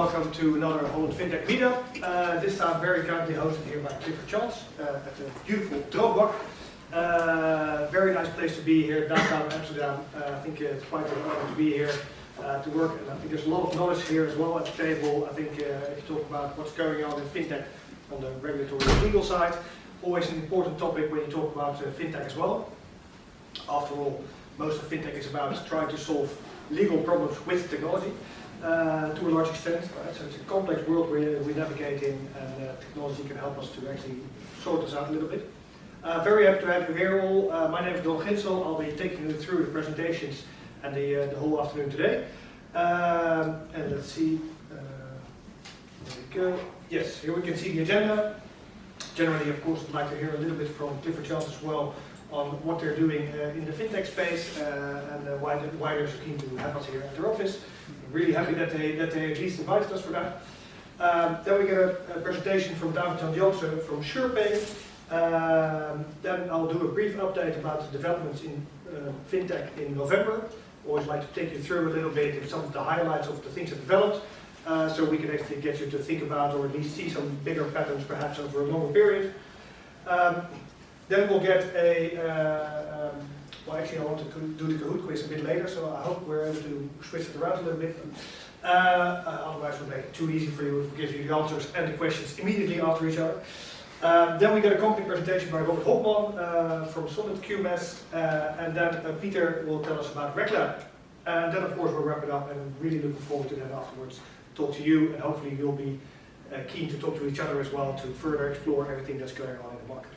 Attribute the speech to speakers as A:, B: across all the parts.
A: welcome to another Holland Fintech Meetup. This time very kindly hosted here by Clifford Chance at the beautiful Droogwak. Very nice place to be here, downtown Amsterdam. I think it's quite an honor to be here to work, and I think there's a lot of knowledge here as well at the table. I think if you talk about what's going on in fintech on the regulatory and legal side, always an important topic when you talk about fintech as well. After all, most of fintech is about trying to solve legal problems with technology to a large extent. Right? So it's a complex world we navigate in, and technology can help us to actually sort this out a little bit. Very happy to have you here all. My name is 𝐑𝐞𝐠𝐿. I'll be taking you through the presentations and the whole afternoon today. And let's see, there we go. Yes, here we can see the agenda. Generally, of course, I'd like to hear a little bit from Clifford Chance as well on what they're doing in the fintech space and why they're so keen to have us here at their office. I'm really happy that they at least invited us for that. Then we get a presentation from Janse from SurePay. Then I'll do a brief update about the developments in fintech in November. Always like to take you through a little bit of some of the highlights of the things that developed, so we can actually get you to think about or at least see some bigger patterns perhaps over a longer period. Then we'll get well actually I want to do the Kahoot quiz a bit later, so I hope we're able to switch it around a little bit. Otherwise we'll make it too easy for you if we give you the answers and the questions immediately after each other. Then we get a company presentation by Hopman from SolidQMS, and then Pieter will tell us about RegLab. And then of course we'll wrap it up, and I'm really looking forward to that afterwards. Talk to you, and hopefully you'll be keen to talk to each other as well to further explore everything that's going on in the market.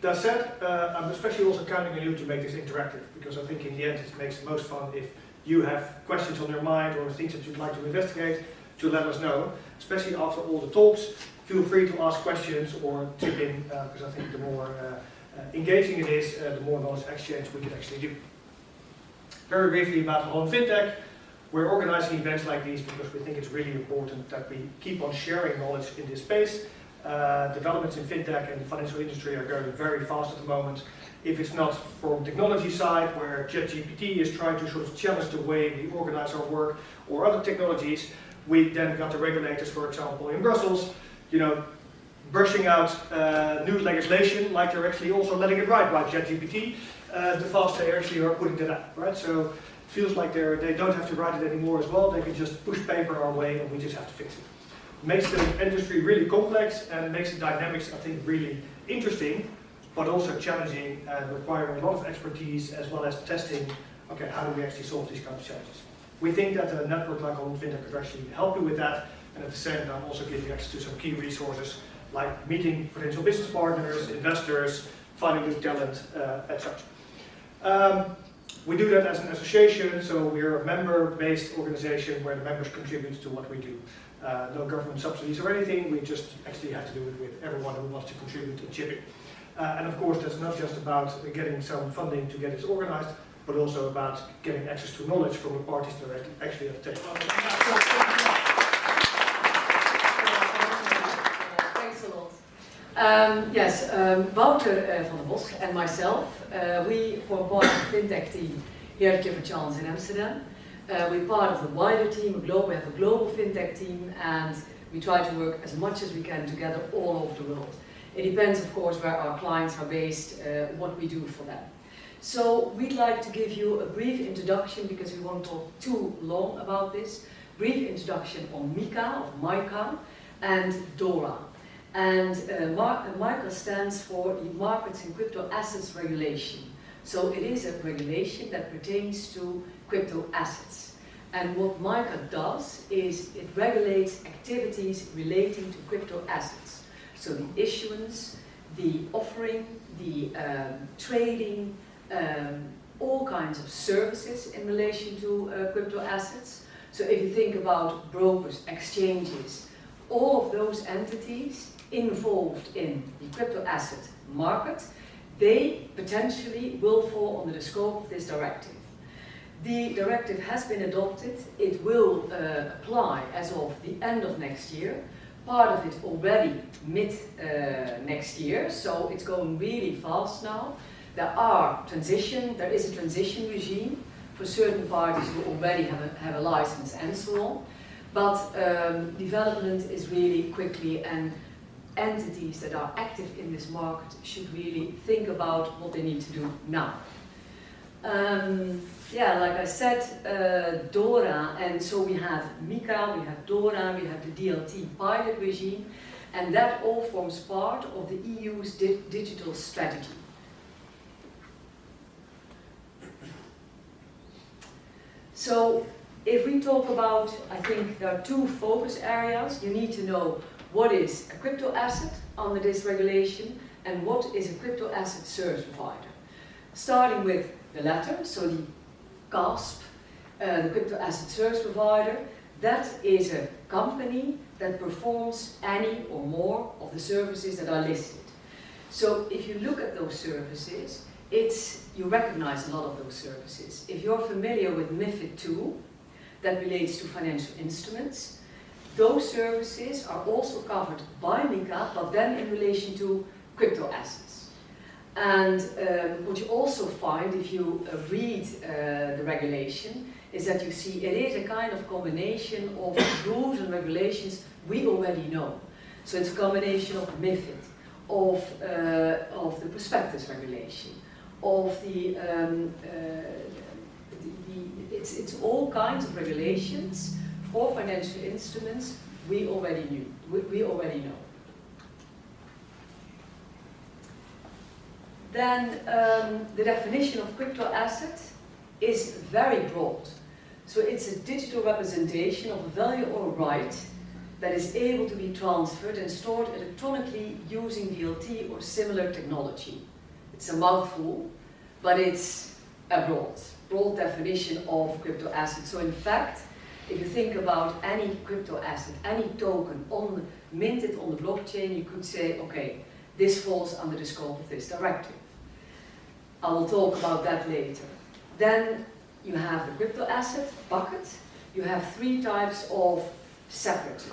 A: That said, I'm especially also counting on you to make this interactive, because I think in the end it makes the most fun if you have questions on your mind or things that you'd like to investigate, to let us know, especially after all the talks. Feel free to ask questions or tip in, because I think the more engaging it is, the more knowledge exchange we can actually do. Very briefly about Holland Fintech. We're organizing events like these because we think it's really important that we keep on sharing knowledge in this space. Developments in fintech and the financial industry are going very fast at the moment. If it's not from technology side, where ChatGPT is trying to sort of challenge the way we organize our work, or other technologies, we then got the regulators, for example, in Brussels, brushing out new legislation, like they're actually also letting it write by ChatGPT, the fast they actually are putting that out, right? So it feels like they don't have to write it anymore as well. They can just push paper our way, and we just have to fix it. Makes the industry really complex and makes the dynamics, I think, really interesting, but also challenging and requiring a lot of expertise as well as testing. Okay, how do we actually solve these kinds of challenges? We think that a network like Holland Fintech could actually help you with that, and at the same time also give you access to some key resources like meeting potential business partners, investors, finding new talent, etc. We do that as an association, so we're a member-based organization where the members contribute to what we do. No government subsidies or anything, we just actually have to do it with everyone who wants to contribute and chip in. And of course that's not just about getting some funding to get this organized, but also about getting access to knowledge from the parties that are actually at the table.
B: Thanks a lot. Yes, Wouter van der Bos and myself, we form part of the FinTech team here at Clifford Chance in Amsterdam. We're part of the wider team, we have a global FinTech team, and we try to work as much as we can together all over the world. It depends, of course, where our clients are based, what we do for them. So we'd like to give you a brief introduction, because we won't talk too long about this. Brief introduction on MiCA and DORA. And MiCA stands for the Markets in Crypto Assets Regulation. So it is a regulation that pertains to crypto assets. And what MiCA does is it regulates activities relating to crypto assets. So the issuance, the offering, the trading, all kinds of services in relation to crypto assets. So if you think about brokers, exchanges, all of those entities involved in the crypto asset market, they potentially will fall under the scope of this directive. The directive has been adopted. It will apply as of the end of next year. Part of it already mid next year, so it's going really fast now. There is a transition regime for certain parties who already have a license and so on. But development is really quickly, and entities that are active in this market should really think about what they need to do now. Yeah, like I said, DORA, and so we have MiCA, we have DORA, we have the DLT pilot regime, and that all forms part of the EU's digital strategy. So, if we talk about, I think there are two focus areas. You need to know what is a crypto asset under this regulation and what is a crypto asset service provider. Starting with the latter, so the CASP, the crypto asset service provider, that is a company that performs any or more of the services that are listed. So if you look at those services, you recognize a lot of those services. If you're familiar with MiFID II, that relates to financial instruments, those services are also covered by MiCA, but then in relation to crypto assets. And what you also find if you read the regulation is that you see it is a kind of combination of rules and regulations we already know. So it's a combination of MiFID, of the prospectus regulation, of it's all kinds of regulations for financial instruments we already know. Then the definition of crypto asset is very broad. So it's a digital representation of a value or a right that is able to be transferred and stored electronically using DLT or similar technology. It's a mouthful, but it's a broad definition of crypto asset. So in fact, if you think about any crypto asset, any token minted on the blockchain, you could say, okay, this falls under the scope of this directive. I will talk about that later. Then you have the crypto asset bucket. You have three types of separate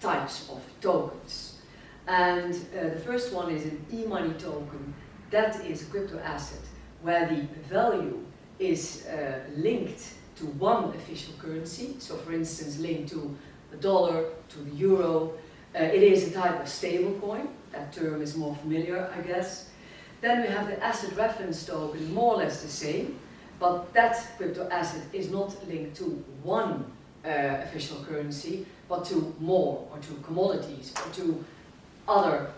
B: types of tokens. And the first one is an e-money token. That is a crypto asset where the value is linked to one official currency. So for instance, linked to the dollar, to the euro. It is a type of stable coin. That term is more familiar, I guess. Then we have the asset reference token, more or less the same, but that crypto asset is not linked to one official currency, but to more, or to commodities, or to other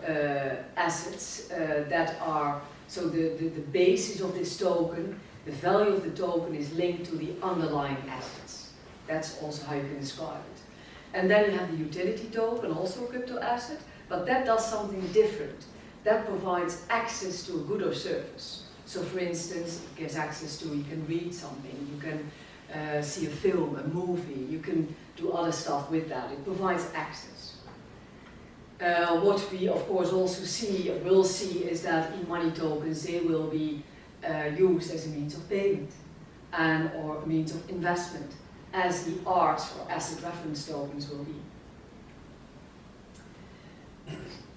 B: assets that are, so the basis of this token, the value of the token is linked to the underlying assets. That's also how you can describe it. And then you have the utility token, also a crypto asset, but that does something different. That provides access to a good or service. So for instance, it gives access to, you can read something, you can see a film, a movie, you can do other stuff with that. It provides access. What we of course also will see is that e-money tokens, they will be used as a means of payment and or a means of investment, as the arts or asset reference tokens will be.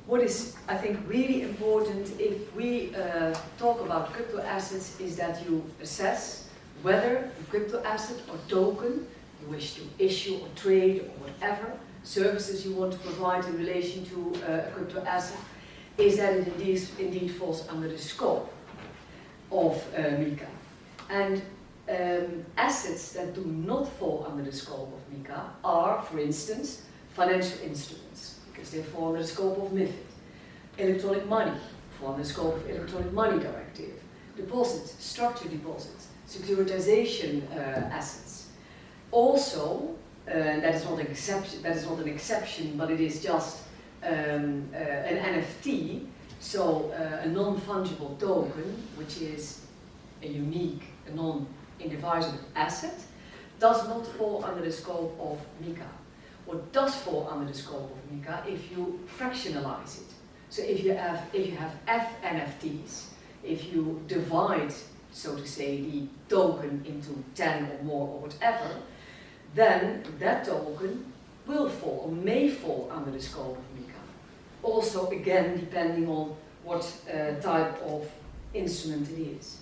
B: What is, I think, really important if we talk about crypto assets is that you assess whether the crypto asset or token you wish to issue or trade or whatever services you want to provide in relation to a crypto asset, is that it indeed falls under the scope of MiCA. And assets that do not fall under the scope of MiCA are, for instance, financial instruments, because they fall under the scope of MiFID. Electronic money fall under the scope of Electronic Money Directive. Deposits, structured deposits, securitization assets. Also, that is not an exception, but it is just an NFT, so a non-fungible token, which is a unique, a non-indivisible asset, does not fall under the scope of MiCA. What does fall under the scope of MiCA if you fractionalize it? So if you have NFTs, if you divide, so to say, the token into 10 or more or whatever, then that token will fall or may fall under the scope of MiCA. Also, again, depending on what type of instrument it is.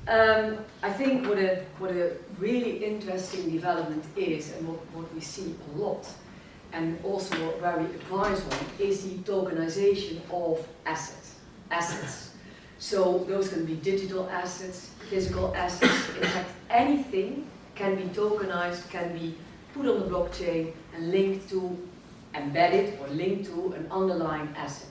B: I think what a really interesting development is, and what we see a lot, and also where we advise on, is the tokenization of assets. So those can be digital assets, physical assets. In fact, anything can be tokenized, can be put on the blockchain and linked to, embedded or linked to an underlying asset.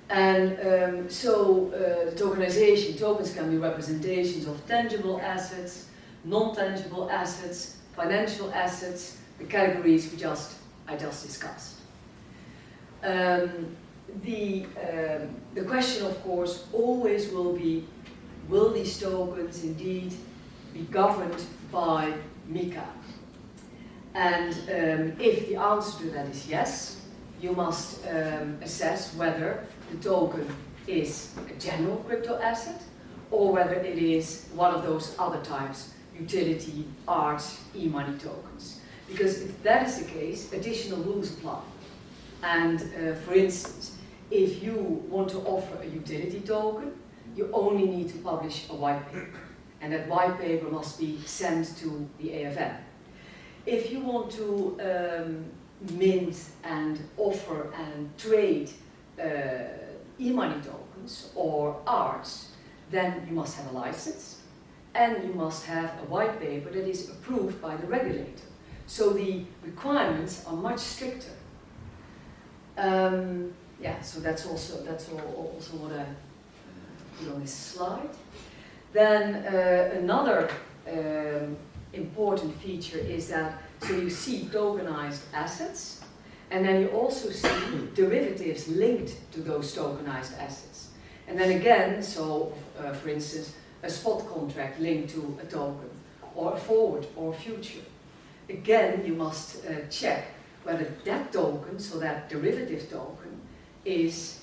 B: And the tokenization, tokens can be representations of tangible assets, non-tangible assets, financial assets, the categories I just discussed. The question, of course, always will be, will these tokens indeed be governed by MiCA? And if the answer to that is yes, you must assess whether the token is a general crypto asset or whether it is one of those other types, utility, art, e-money tokens. Because if that is the case, additional rules apply. And for instance, if you want to offer a utility token, you only need to publish a white paper. And that white paper must be sent to the AFM. If you want to mint and offer and trade e-money tokens or arts, then you must have a license and you must have a white paper that is approved by the regulator. So the requirements are much stricter. Yeah, so that's also what I put on this slide. Then another important feature is that, so you see tokenized assets, and then you also see derivatives linked to those tokenized assets. And then again, so for instance, a spot contract linked to a token, or a forward or a future. Again, you must check whether that token, so that derivative token, is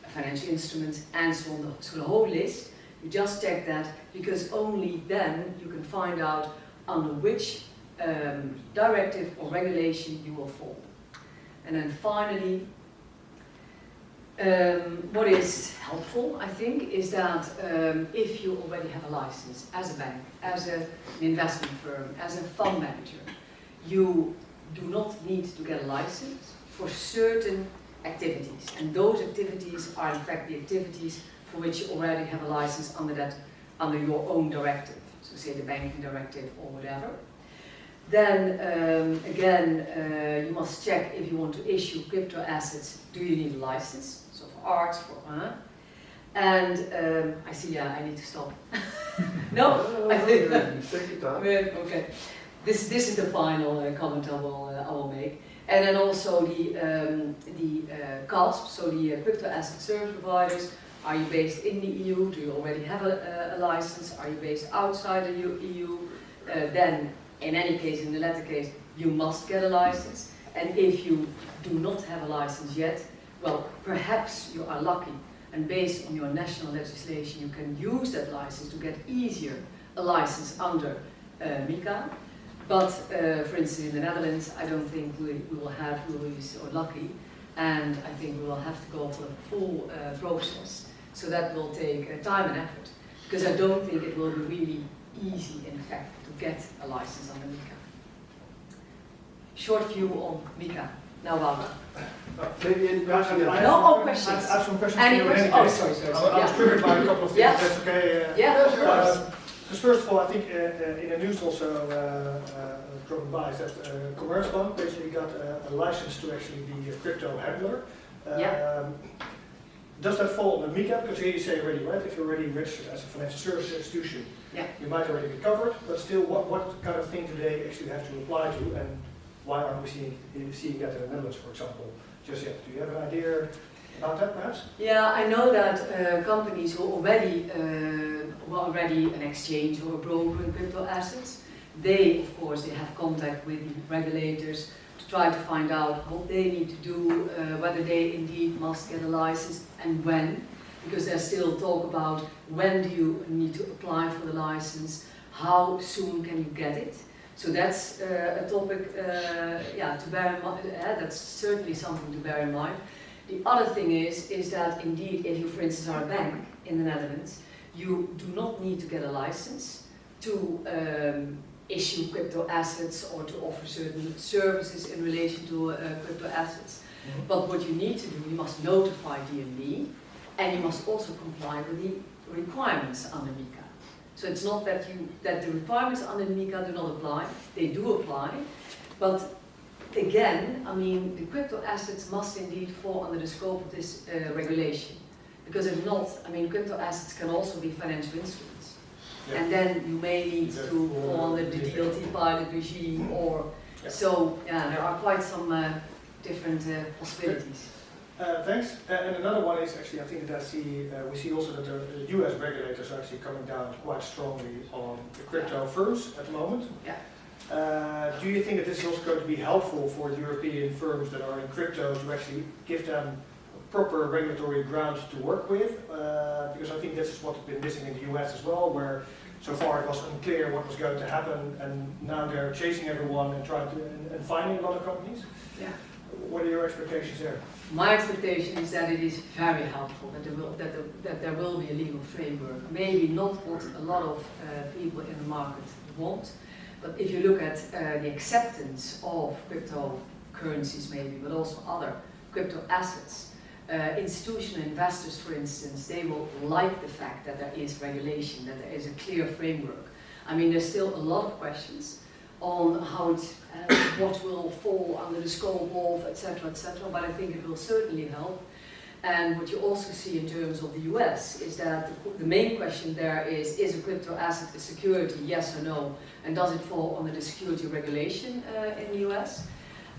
B: a financial instrument and so on, so the whole list. You just check that, because only then you can find out under which directive or regulation you will fall. And then finally, what is helpful, I think, is that if you already have a license as a bank, as an investment firm, as a fund manager, you do not need to get a license for certain activities. And those activities are in fact the activities for which you already have a license under your own directive. So say the banking directive or whatever. Then again, you must check if you want to issue crypto assets, do you need a license? So for art, and I see, yeah, I need to stop. No?
C: Take your time.
B: Okay. This is the final comment I will make. And then also the CASP, so the crypto asset service providers. Are you based in the EU? Do you already have a license? Are you based outside the EU? Then, in any case, in the latter case, you must get a license. And if you do not have a license yet, well, perhaps you are lucky. And based on your national legislation, you can use that license to get easier a license under MiCA. But, for instance, in the Netherlands, I don't think we will be so lucky. And I think we will have to go for a full process. So that will take time and effort, because I don't think it will be really easy, in fact, to get a license under MiCA. Short view on MiCA. Now, Wouter.
C: Maybe any questions?
B: No, questions.
A: I have some questions
B: Any
A: for you.
B: questions? Oh, sorry.
A: I was triggered by a couple of things.
B: Yeah.
A: That's okay.
B: Yeah, sure.
A: Because first of all, I think in the news also dropping by is that Commerzbank basically got a license to actually be a crypto handler. Does that fall under MiCA? Because here you say already, right? If you're already registered as a financial service institution, you might already be covered. But still, what kind of thing do they actually have to apply to, and why aren't we seeing that in the Netherlands, for example, just yet? Do you have an idea about that, perhaps?
B: Yeah, I know that companies who already an exchange or a broker in crypto assets, they, of course, they have contact with the regulators to try to find out what they need to do, whether they indeed must get a license and when, because there's still talk about when do you need to apply for the license, how soon can you get it. So that's a topic, to bear in mind. That's certainly something to bear in mind. The other thing is that indeed, if you, for instance, are a bank in the Netherlands, you do not need to get a license to issue crypto assets or to offer certain services in relation to crypto assets. But what you need to do, you must notify DNB, and you must also comply with the requirements under MiCA. So it's not that the requirements under MiCA do not apply; they do apply. But again, I mean, the crypto assets must indeed fall under the scope of this regulation, because if not, I mean, crypto assets can also be financial instruments, and then you may need to fall under the DLT pilot regime, or so. Yeah, there are quite some different possibilities.
A: Thanks. And another one is actually, I think that we see also that the US regulators are actually coming down quite strongly on the crypto firms at the moment.
B: Yeah.
A: Do you think that this is also going to be helpful for the European firms that are in crypto to actually give them a proper regulatory ground to work with? Because I think this is what's been missing in the US as well, where so far it was unclear what was going to happen, and now they're chasing everyone and trying to and finding a lot of companies.
B: Yeah.
A: What are your expectations there?
B: My expectation is that it is very helpful, that there will be a legal framework. Maybe not what a lot of people in the market want, but if you look at the acceptance of cryptocurrencies maybe, but also other crypto assets, institutional investors, for instance, they will like the fact that there is regulation, that there is a clear framework. I mean, there's still a lot of questions on how what will fall under the scope of, etc., but I think it will certainly help. And what you also see in terms of the US is that the main question there is a crypto asset a security, yes or no, and does it fall under the security regulation in the US?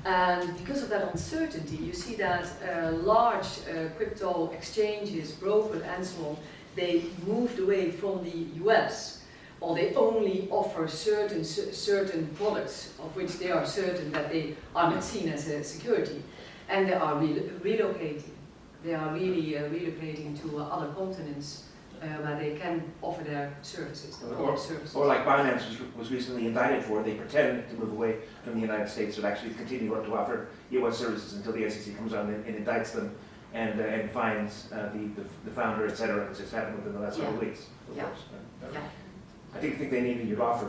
B: And because of that uncertainty, you see that large crypto exchanges, brokers and so on, they moved away from the US. Or they only offer certain products of which they are certain that they are not seen as a security, and they are relocating. They are really relocating to other continents where they can offer their services.
D: Or like Binance was recently indicted for, they pretend to move away from the United States, but actually continue to offer US services until the SEC comes on and indicts them and fines the founder, etc. It's just happened within the last couple of weeks.
B: Yeah.
D: I think they needed your offer.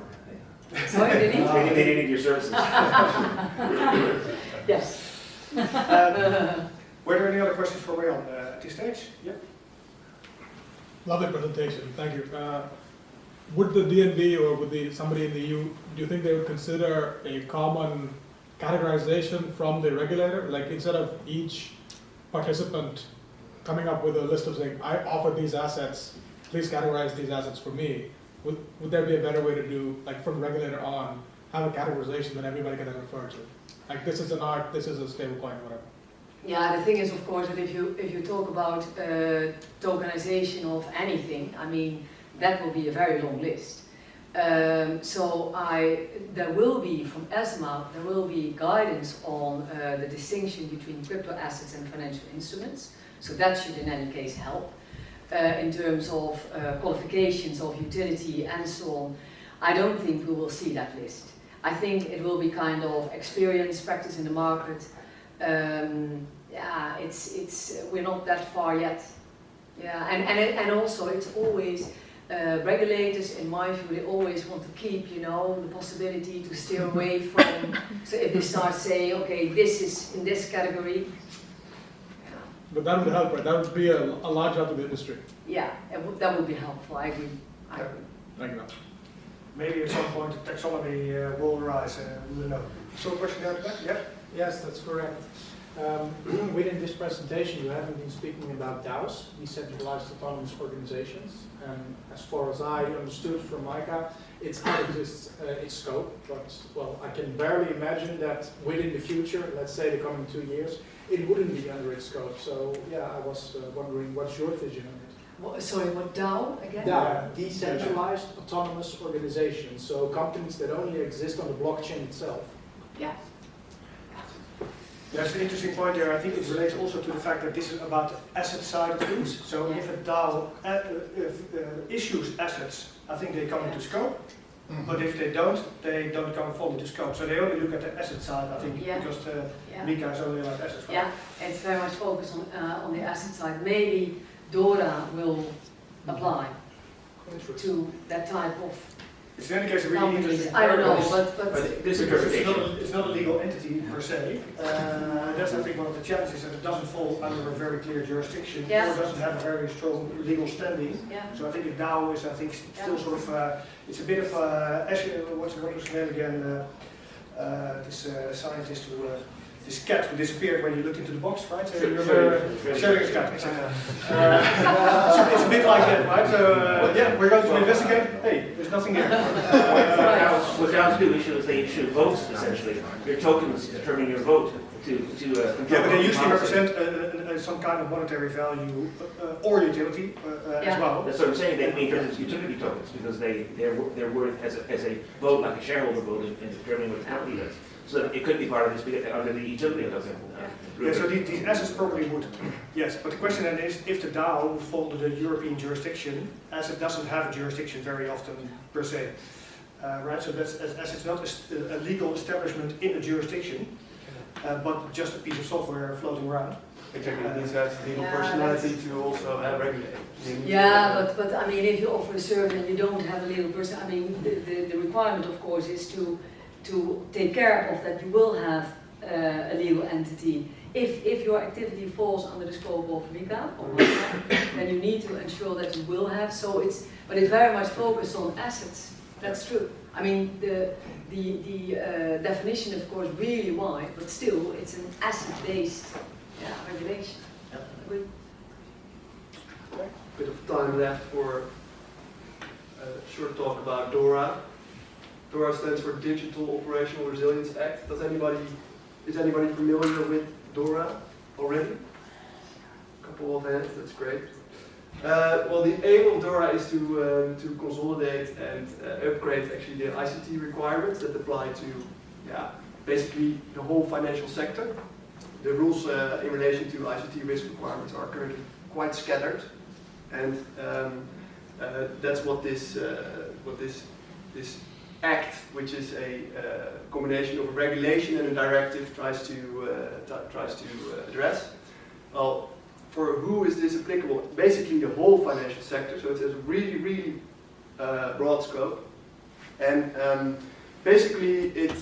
B: Sorry,
D: they needed your services.
B: Yes.
A: Were there any other questions for Marian at this stage? Yeah.
E: Lovely presentation, thank you. Would the DNB or would somebody in the EU, do you think they would consider a common categorization from the regulator? Like instead of each participant coming up with a list of saying, I offer these assets, please categorize these assets for me. Would there be a better way to do, like from the regulator on, have a categorization that everybody can then refer to? Like this is an art, this is a stable coin, whatever.
B: Yeah, the thing is, of course, that if you talk about tokenization of anything, I mean, that will be a very long list. There will be, from ESMA, there will be guidance on the distinction between crypto assets and financial instruments. So that should in any case help. In terms of qualifications of utility and so on, I don't think we will see that list. I think it will be kind of experience, practice in the market. Yeah, we're not that far yet. Yeah, and also it's always regulators, in my view, they always want to keep, you know, the possibility to steer away from. So if they start saying, okay, this is in this category.
E: But that would help, right? That would be a large help to the industry.
B: Yeah, that would be helpful. I agree.
E: Thank you.
A: Maybe at some point the taxonomy will rise, we will know. So a question down the back? Yeah?
F: Yes, that's correct. Within this presentation, you haven't been speaking about DAOs, decentralized autonomous organizations. And as far as I understood from MiCA, it's out of its scope. But, well, I can barely imagine that within the future, let's say the coming 2 years, it wouldn't be under its scope. So, yeah, I was wondering, what's your vision on it?
B: Sorry, what DAO again?
F: DAO, decentralized autonomous organizations. So companies that only exist on the blockchain itself.
B: Yeah.
A: There's an interesting point there. I think it relates also to the fact that this is about the asset side of things. So if a DAO issues assets, I think they come into scope. But if they don't come fully into scope. So they only look at the asset side, I think, because MiCA is only about assets.
B: Yeah, it's very much focused on the asset side. Maybe DORA will apply. to that type of
A: It's in any case a really
B: companies.
A: interesting
B: I don't know,
A: paragraph.
B: but
D: This
A: Because
D: interpretation.
A: it's not a legal entity per se. That's I think one of the challenges, that it doesn't fall under a very clear jurisdiction
B: Yeah.
A: or doesn't have a very strong legal standing.
B: yeah.
A: So I think a DAO is, I think, still sort of, it's a bit of what's his name again? This scientist who, this cat who disappeared when you looked into the box, right? So you remember Scheele's cat. It's a bit like that, right? So yeah, we're going to investigate. Hey, there's nothing here.
D: What DAOs do is they issue votes, essentially. Your tokens determine your vote to control.
A: Yeah, but they usually
D: policy.
A: represent some kind of monetary value or utility as
B: Yeah.
A: well.
D: That's what I'm saying. They mean as utility tokens because they're worth as a vote, like a shareholder vote, in determining what the company does. So it could be part of this under the utility token.
A: Yeah, so these assets probably would, yes, but the question then is if the DAO would fall to the European jurisdiction, as it doesn't have a jurisdiction very often per se. Right, so that's as it's not a legal establishment in a jurisdiction, but just a piece of software floating around.
C: Exactly, this has legal
B: Yeah,
C: personality to also regulate.
B: Yeah, but I mean, if you offer a service and you don't have a legal person, I mean, the requirement, of course, is to take care of that you will have a legal entity. If your activity falls under the scope of MiCA or MiCA, then you need to ensure that you will have. But it's very much focused on assets. That's true. I mean, the definition, of course, really wide, but still, it's an asset-based regulation.
D: Yeah.
C: Bit of time left for a short talk about DORA. DORA stands for Digital Operational Resilience Act. Is anybody familiar with DORA already? A couple of hands, that's great. Well, the aim of DORA is to consolidate and upgrade actually the ICT requirements that apply to basically the whole financial sector. The rules in relation to ICT risk requirements are currently quite scattered, and that's what this act, which is a combination of a regulation and a directive, tries to address. Well, for who is this applicable? Basically, the whole financial sector. So it's a really, really broad scope, and basically it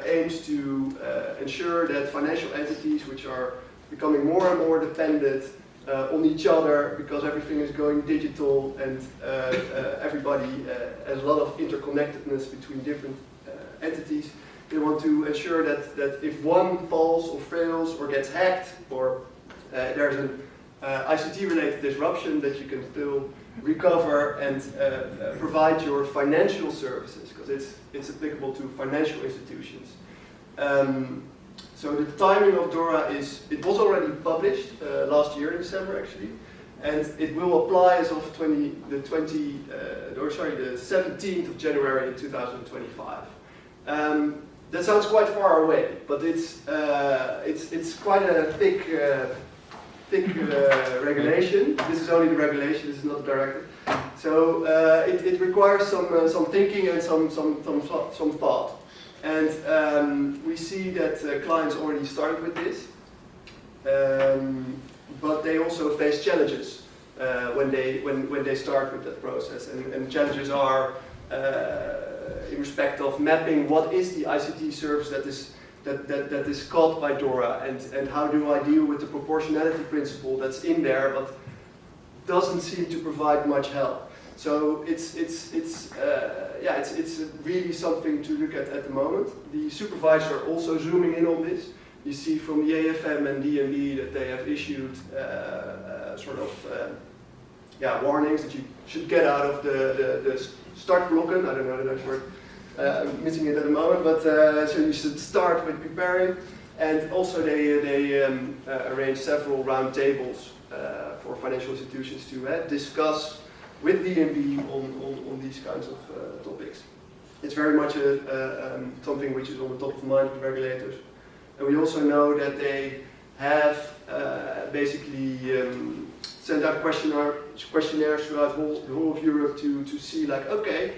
C: aims to ensure that financial entities, which are becoming more and more dependent on each other because everything is going digital and everybody has a lot of interconnectedness between different entities. They want to ensure that if one falls or fails or gets hacked or there's an ICT-related disruption, that you can still recover and provide your financial services, because it's applicable to financial institutions. So the timing of DORA it was already published last year in December actually, and it will apply as of the 17th of January in 2025. That sounds quite far away, but it's quite a thick regulation. This is only the regulation. This is not the directive. So it requires some thinking and some thought. And we see that clients already started with this, but they also face challenges when they start with that process. And challenges are in respect of mapping what is the ICT service that is caught by DORA, and how do I deal with the proportionality principle that's in there but doesn't seem to provide much help. So it's really something to look at the moment. The supervisors are also zooming in on this. You see from the AFM and DNB that they have issued warnings that you should get out of the startblokken. I don't know the Dutch word. I'm missing it at the moment, but so you should start with preparing. And also they arrange several round tables for financial institutions to discuss with DNB on these kinds of topics. It's very much something which is on the top of mind of regulators. And we also know that they have basically sent out questionnaires throughout the whole of Europe to see, like, okay,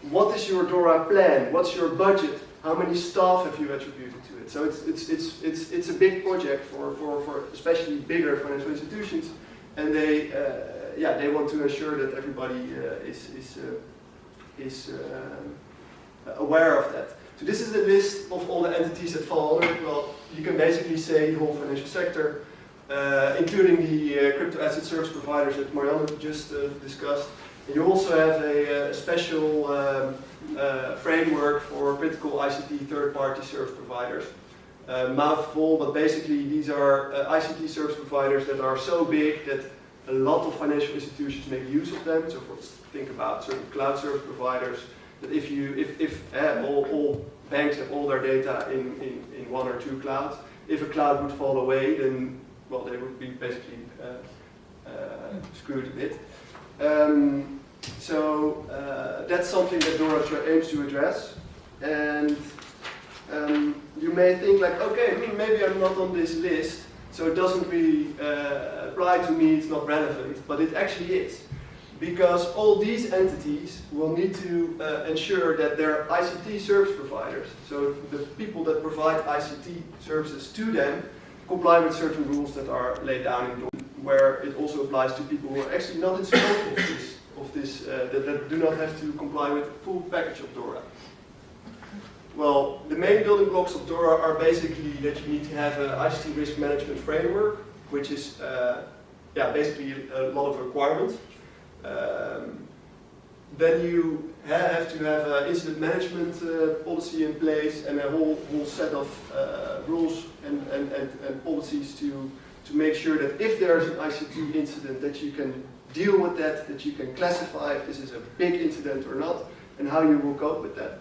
C: what is your DORA plan? What's your budget? How many staff have you attributed to it? So it's a big project for especially bigger financial institutions, and they yeah, they want to ensure that everybody is aware of that. So this is the list of all the entities that fall under it. Well, you can basically say the whole financial sector, including the crypto asset service providers that Marian just discussed. And you also have a special framework for critical ICT third-party service providers. Mouthful, but basically these are ICT service providers that are so big that a lot of financial institutions make use of them. So think about certain cloud service providers, that if all banks have all their data in one or two clouds, if a cloud would fall away, then, well, they would be basically screwed a bit. So that's something that DORA aims to address. And you may think like, okay, maybe I'm not on this list, so it doesn't really apply to me, it's not relevant, but it actually is. Because all these entities will need to ensure that their ICT service providers, so the people that provide ICT services to them, comply with certain rules that are laid down in DORA, where it also applies to people who are actually not in scope of this that do not have to comply with the full package of DORA. Well, the main building blocks of DORA are basically that you need to have an ICT risk management framework, which is basically a lot of requirements. Then you have to have an incident management policy in place and a whole set of rules and policies to make sure that if there's an ICT incident that you can deal with that you can classify if this is a big incident or not, and how you will cope with that.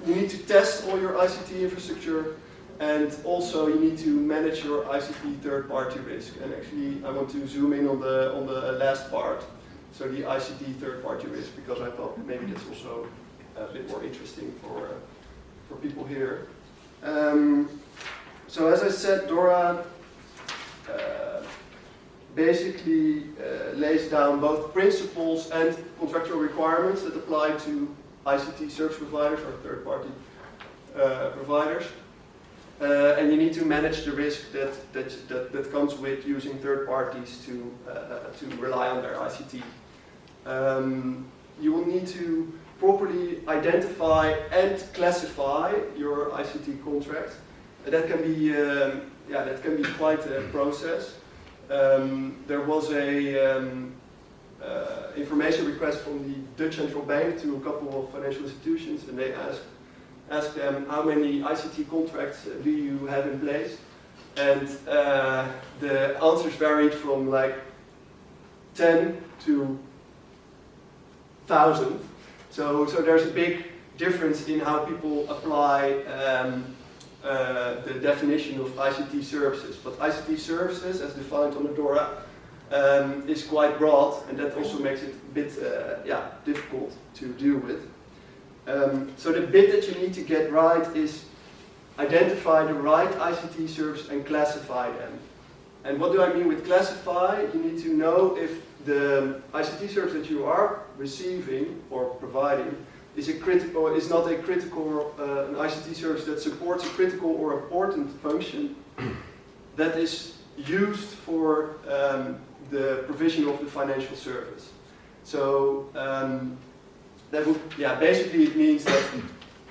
C: You need to test all your ICT infrastructure, and also you need to manage your ICT third-party risk. And actually, I want to zoom in on the last part, so the ICT third-party risk, because I thought maybe that's also a bit more interesting for people here. So as I said, DORA basically lays down both principles and contractual requirements that apply to ICT service providers or third-party providers, and you need to manage the risk that comes with using third parties to rely on their ICT. You will need to properly identify and classify your ICT contract. That can be quite a process. There was a information request from the Dutch Central Bank to a couple of financial institutions, and they asked them how many ICT contracts do you have in place, and the answers varied from like 10 to 1,000. So there's a big difference in how people apply the definition of ICT services. But ICT services, as defined on the DORA, is quite broad, and that also makes it a bit difficult to deal with. So the bit that you need to get right is identify the right ICT service and classify them. And what do I mean with classify? You need to know if the ICT service that you are receiving or providing is not a critical, an ICT service that supports a critical or important function that is used for the provision of the financial service. So that would, basically it means that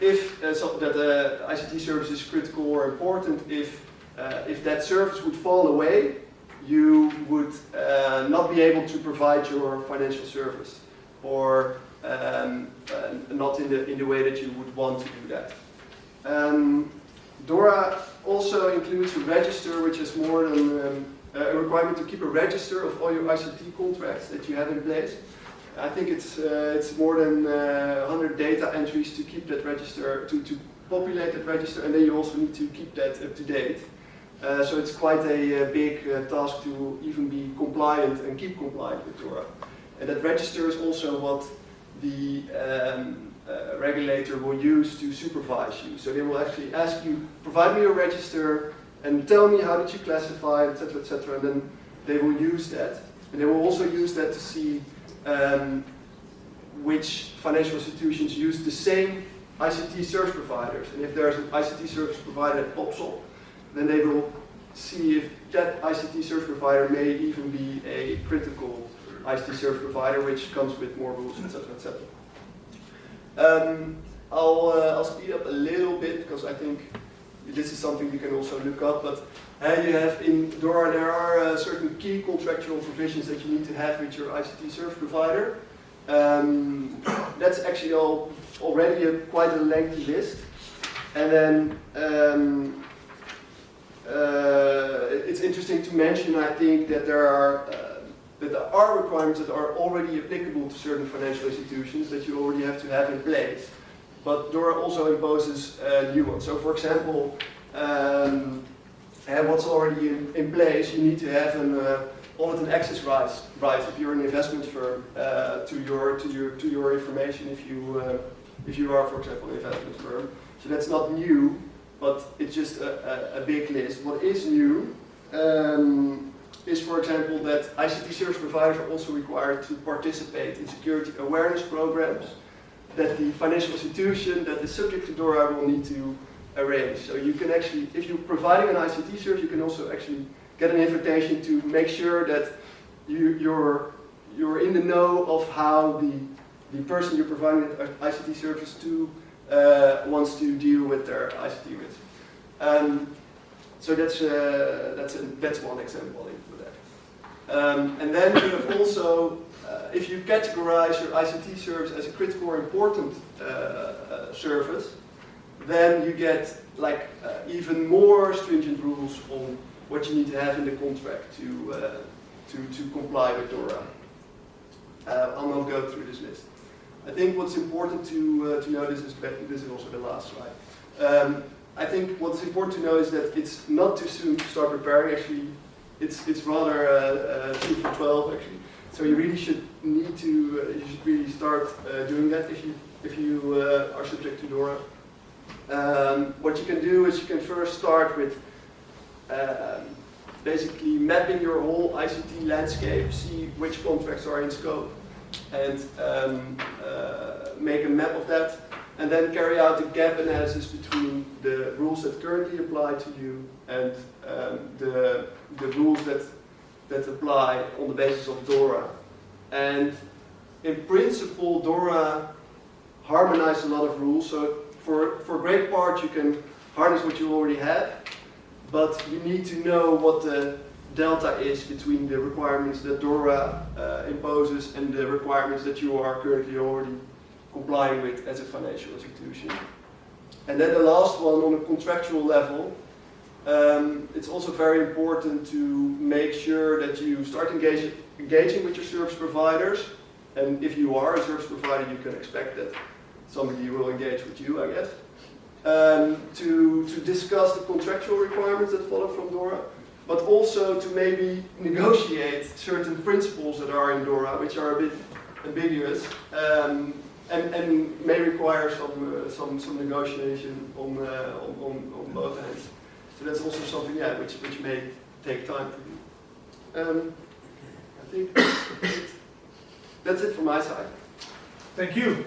C: if the ICT service is critical or important, if that service would fall away, you would not be able to provide your financial service, or not in the way that you would want to do that. DORA also includes a register, which is more than a requirement to keep a register of all your ICT contracts that you have in place. I think it's more than 100 data entries to keep that register, to populate that register, and then you also need to keep that up to date. So it's quite a big task to even be compliant and keep compliant with DORA. And that register is also what the regulator will use to supervise you. So they will actually ask you, provide me your register and tell me how did you classify it, etc., and then they will use that. And they will also use that to see which financial institutions use the same ICT service providers. And if there's an ICT service provider that pops up, then they will see if that ICT service provider may even be a critical ICT service provider, which comes with more rules, etc., etc. I'll speed up a little bit because I think this is something you can also look up. But you have in DORA there are certain key contractual provisions that you need to have with your ICT service provider. That's actually already quite a lengthy list. And then it's interesting to mention, I think, that there are requirements that are already applicable to certain financial institutions that you already have to have in place. But DORA also imposes new ones. So, for example, what's already in place, you need to have an audit and access rights if you're an investment firm to your information. If you are, for example, an investment firm, so that's not new, but it's just a big list. What is new is, for example, that ICT service providers are also required to participate in security awareness programs that the financial institution that is subject to DORA will need to arrange. So you can actually, if you're providing an ICT service, you can also actually get an invitation to make sure that you're in the know of how the person you're providing an ICT service to wants to deal with their ICT risk. So that's one example for that. And then you have also, if you categorize your ICT service as a critical or important service, then you get even more stringent rules on what you need to have in the contract to comply with DORA. I'll not go through this list. I think what's important to notice is this is also the last slide. I think what's important to know is that it's not too soon to start preparing. Actually, it's rather 2 for 12 actually. So you really should really start doing that if you are subject to DORA. What you can do is you can first start with basically mapping your whole ICT landscape, see which contracts are in scope, and make a map of that, and then carry out the gap analysis between the rules that currently apply to you and the rules that apply on the basis of DORA. And in principle, DORA harmonized a lot of rules, so for a great part you can harness what you already have, but you need to know what the delta is between the requirements that DORA imposes and the requirements that you are currently already complying with as a financial institution. And then the last one, on a contractual level, it's also very important to make sure that you start engaging with your service providers. And if you are a service provider, you can expect that somebody will engage with you, I guess, to discuss the contractual requirements that follow from DORA, but also to maybe negotiate certain principles that are in DORA, which are a bit ambiguous, and may require some negotiation on both ends. So that's also something, which may take time to do. I think that's it from my side.
A: Thank you.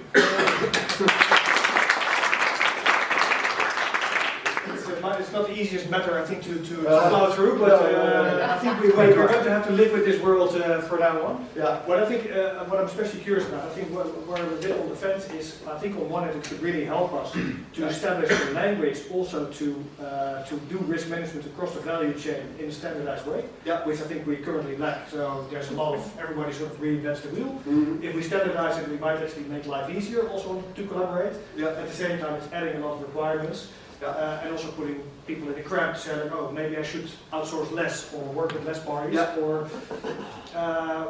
A: It's not the easiest matter, I think, to plow through, but I think we're going to have to live with this world for now on.
C: Yeah.
A: What I'm especially curious about, I think where we're a bit on the fence is, I think on one hand it could really help us to establish the language also to do risk management across the value chain in a standardized way, which I think we currently lack. So there's a lot of, everybody sort of reinvents the wheel. Mm-hmm. If we standardize it, we might actually make life easier also to collaborate. Yeah. At the same time, it's adding a lot of requirements. And also putting people in the cramp to say, like, oh, maybe I should outsource less or work with less parties. Yeah. Or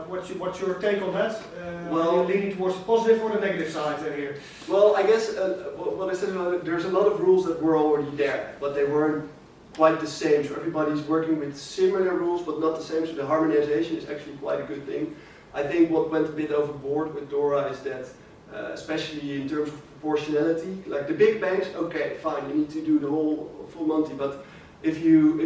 A: what's your take on that? Are you leaning towards the positive or the negative side here?
C: Well, I guess what I said, there's a lot of rules that were already there, but they weren't quite the same. So everybody's working with similar rules, but not the same. So the harmonization is actually quite a good thing. I think what went a bit overboard with DORA is that, especially in terms of proportionality, like the big banks, okay, fine, you need to do the whole full Monty, but if you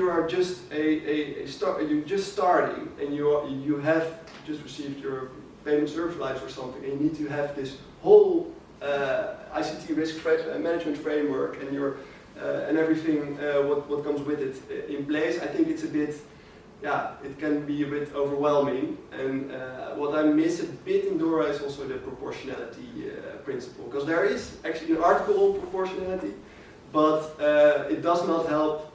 C: are just you're just starting and you have just received your payment service rights or something, and you need to have this whole ICT risk management framework, and you're and everything what comes with it in place, I think it's a bit, yeah, it can be a bit overwhelming. And what I miss a bit in DORA is also the proportionality principle, because there is actually an article on proportionality, but it does not help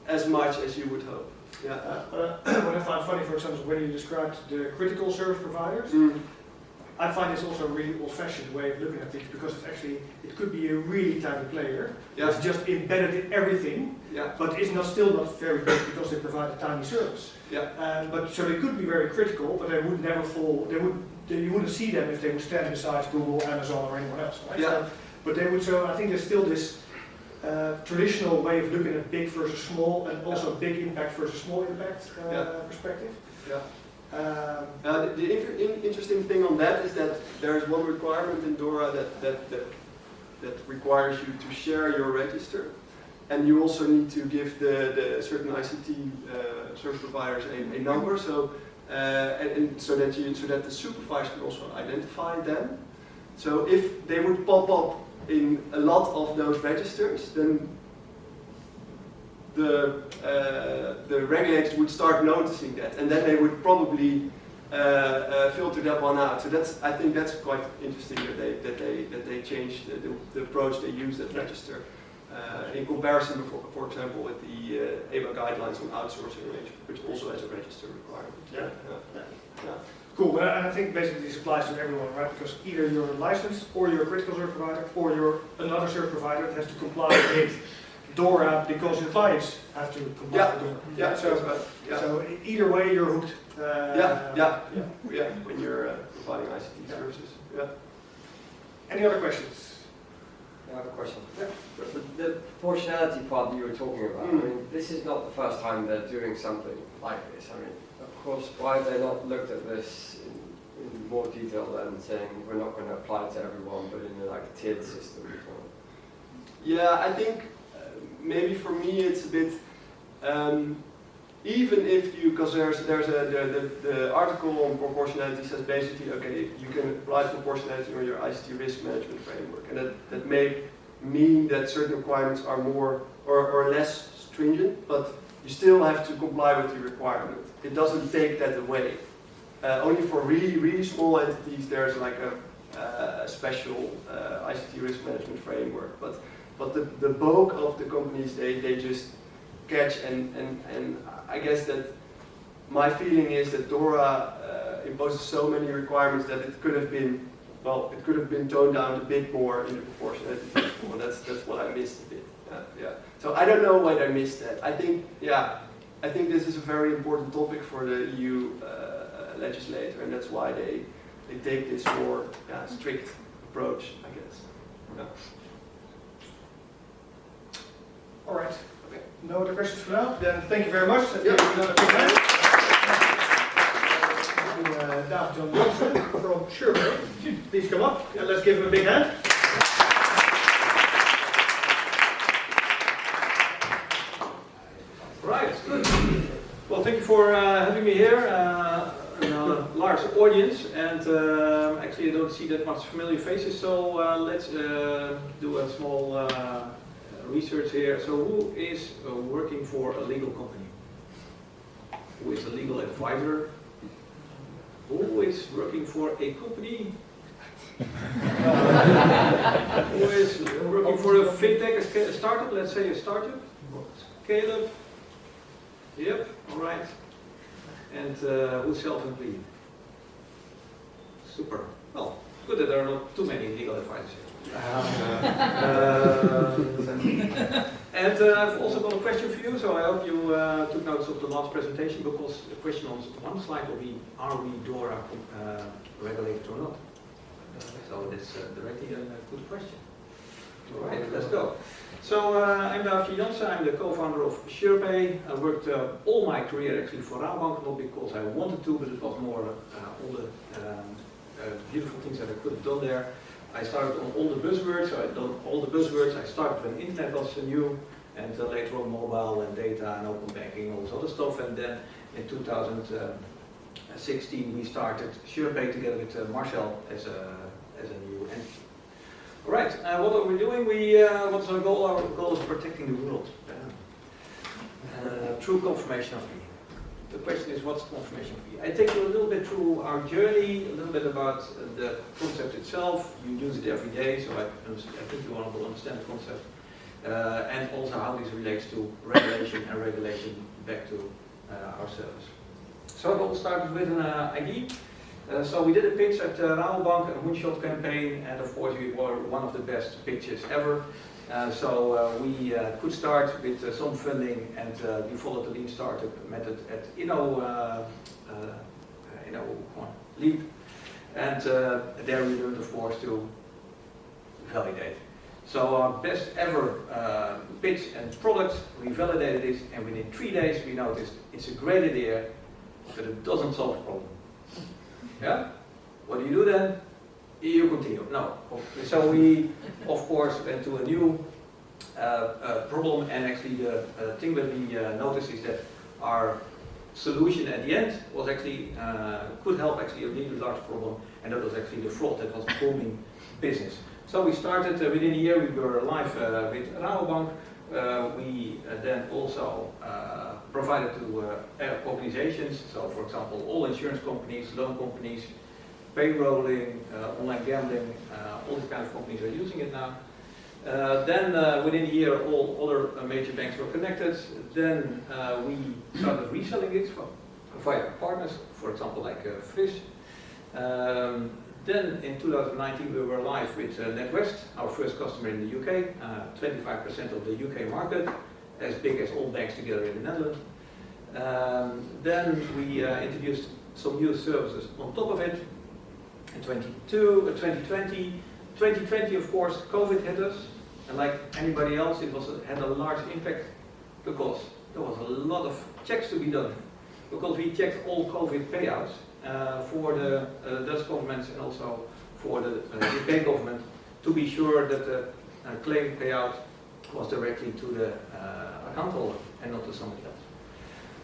C: as much as you would hope. Yeah.
A: What I find funny, for example, when you described the critical service providers, I find it's also a really old-fashioned way of looking at things, because it's actually, it could be a really tiny player that's just embedded in everything, but is still not very big because they provide a tiny service. But so they could be very critical, but they would never fall. You wouldn't see them if they would stand beside Google, Amazon, or anyone else, right? But they would. So I think there's still this traditional way of looking at big versus small, and also big impact versus small impact perspective.
C: The interesting thing on that is that there is one requirement in DORA that requires you to share your register, and you also need to give the certain ICT service providers a number, so so that the supervisor can also identify them. So if they would pop up in a lot of those registers, then the regulators would start noticing that, and then they would probably filter that one out. So I think that's quite interesting that they changed the approach they use that register in comparison, for example, with the EBA guidelines on outsourcing arrangement, which also has a register requirement.
A: Cool, but I think basically this applies to everyone, right? Because either you're licensed, or you're a critical service provider, or you're another service provider that has to comply with DORA because your clients have to comply with DORA. So either way, you're hooked.
C: When you're providing ICT services.
A: Any other questions?
G: I have a question. The proportionality part that you were talking about, I mean, this is not the first time they're doing something like this. I mean, of course, why have they not looked at this in more detail than saying we're not going to apply it to everyone, but in like a tiered system?
C: Yeah, I think maybe for me it's a bit, even if you, because the article on proportionality says basically, okay, you can apply proportionality on your ICT risk management framework, and that may mean that certain requirements are more or less stringent, but you still have to comply with the requirement. It doesn't take that away. Only for really small entities there's like a special ICT risk management framework, but the bulk of the companies they just catch, and I guess that my feeling is that DORA imposes so many requirements that it could have been toned down a bit more in the proportionality principle, and that's what I missed a bit. So I don't know why I missed that. I think this is a very important topic for the EU legislator, and that's why they take this more strict approach, I guess.
A: All right. Okay. No other questions for now? Then thank you very much. Let's give another big hand. David Janse from SurePay. Please come up and let's give him a big hand. Right, good. Well, thank you for having me here. A large audience, and actually I don't see that much familiar faces, so let's do a small research here. So who is working for a legal company? Who is a legal advisor? Who is working for a company? Who is working for a fintech, a startup, let's say a startup? Scheele? Yep, alright. And who's self-employed? Super. Well, good that there are not too many legal advisors here. And I've also got a question for you, so I hope you took notice of the last presentation, because the question on one slide will be, are we DORA regulated or not? So that's directly a good question. Alright, let's go. So I'm David Janse, I'm the co-founder of SurePay. I worked all my career actually for Rabobank, not because I wanted to, but it was more all the beautiful things that I could have done there. I started on all the buzzwords, so I've done all the buzzwords. I started when internet was new, and later on mobile and data and open banking, all this other stuff. And then in 2016 we started SurePay together with Marcel as a new entity.
H: All right, what are we doing? What's our goal? Our goal is protecting the world through confirmation of key. The question is, what's confirmation of key? I take you a little bit through our journey, a little bit about the concept itself. You use it every day, so I think you want to understand the concept. And also how this relates to regulation and regulation back to our service. So it all started with an ID. So we did a pitch at Rabobank, a moonshot campaign, and of course we were one of the best pitches ever. So we could start with some funding, and we followed the lean startup method at Leap. And there we learned, of course, to validate. So our best ever pitch and product, we validated it, and within 3 days we noticed it's a great idea, but it doesn't solve the problem. Yeah? What do you do then? You continue. No. So we, of course, went to a new problem, and actually the thing that we noticed is that our solution at the end was actually, could help actually a really large problem, and that was actually the fraud that was booming business. So we started, within a year we were live with Rabobank. We then also provided to organizations, so for example all insurance companies, loan companies, payrolling, online gambling, all these kind of companies are using it now. Then within a year all other major banks were connected. Then we started reselling it via partners, for example like Frisch. Then in 2019 we were live with NatWest, our first customer in the UK, 25% of the UK market, as big as all banks together in the Netherlands. Then we introduced some new services on top of it. In 2020 of course COVID hit us, and like anybody else it had a large impact because there was a lot of checks to be done, because we checked all COVID payouts for the Dutch government and also for the UK government to be sure that the claim payout was directly to the account holder and not to somebody else.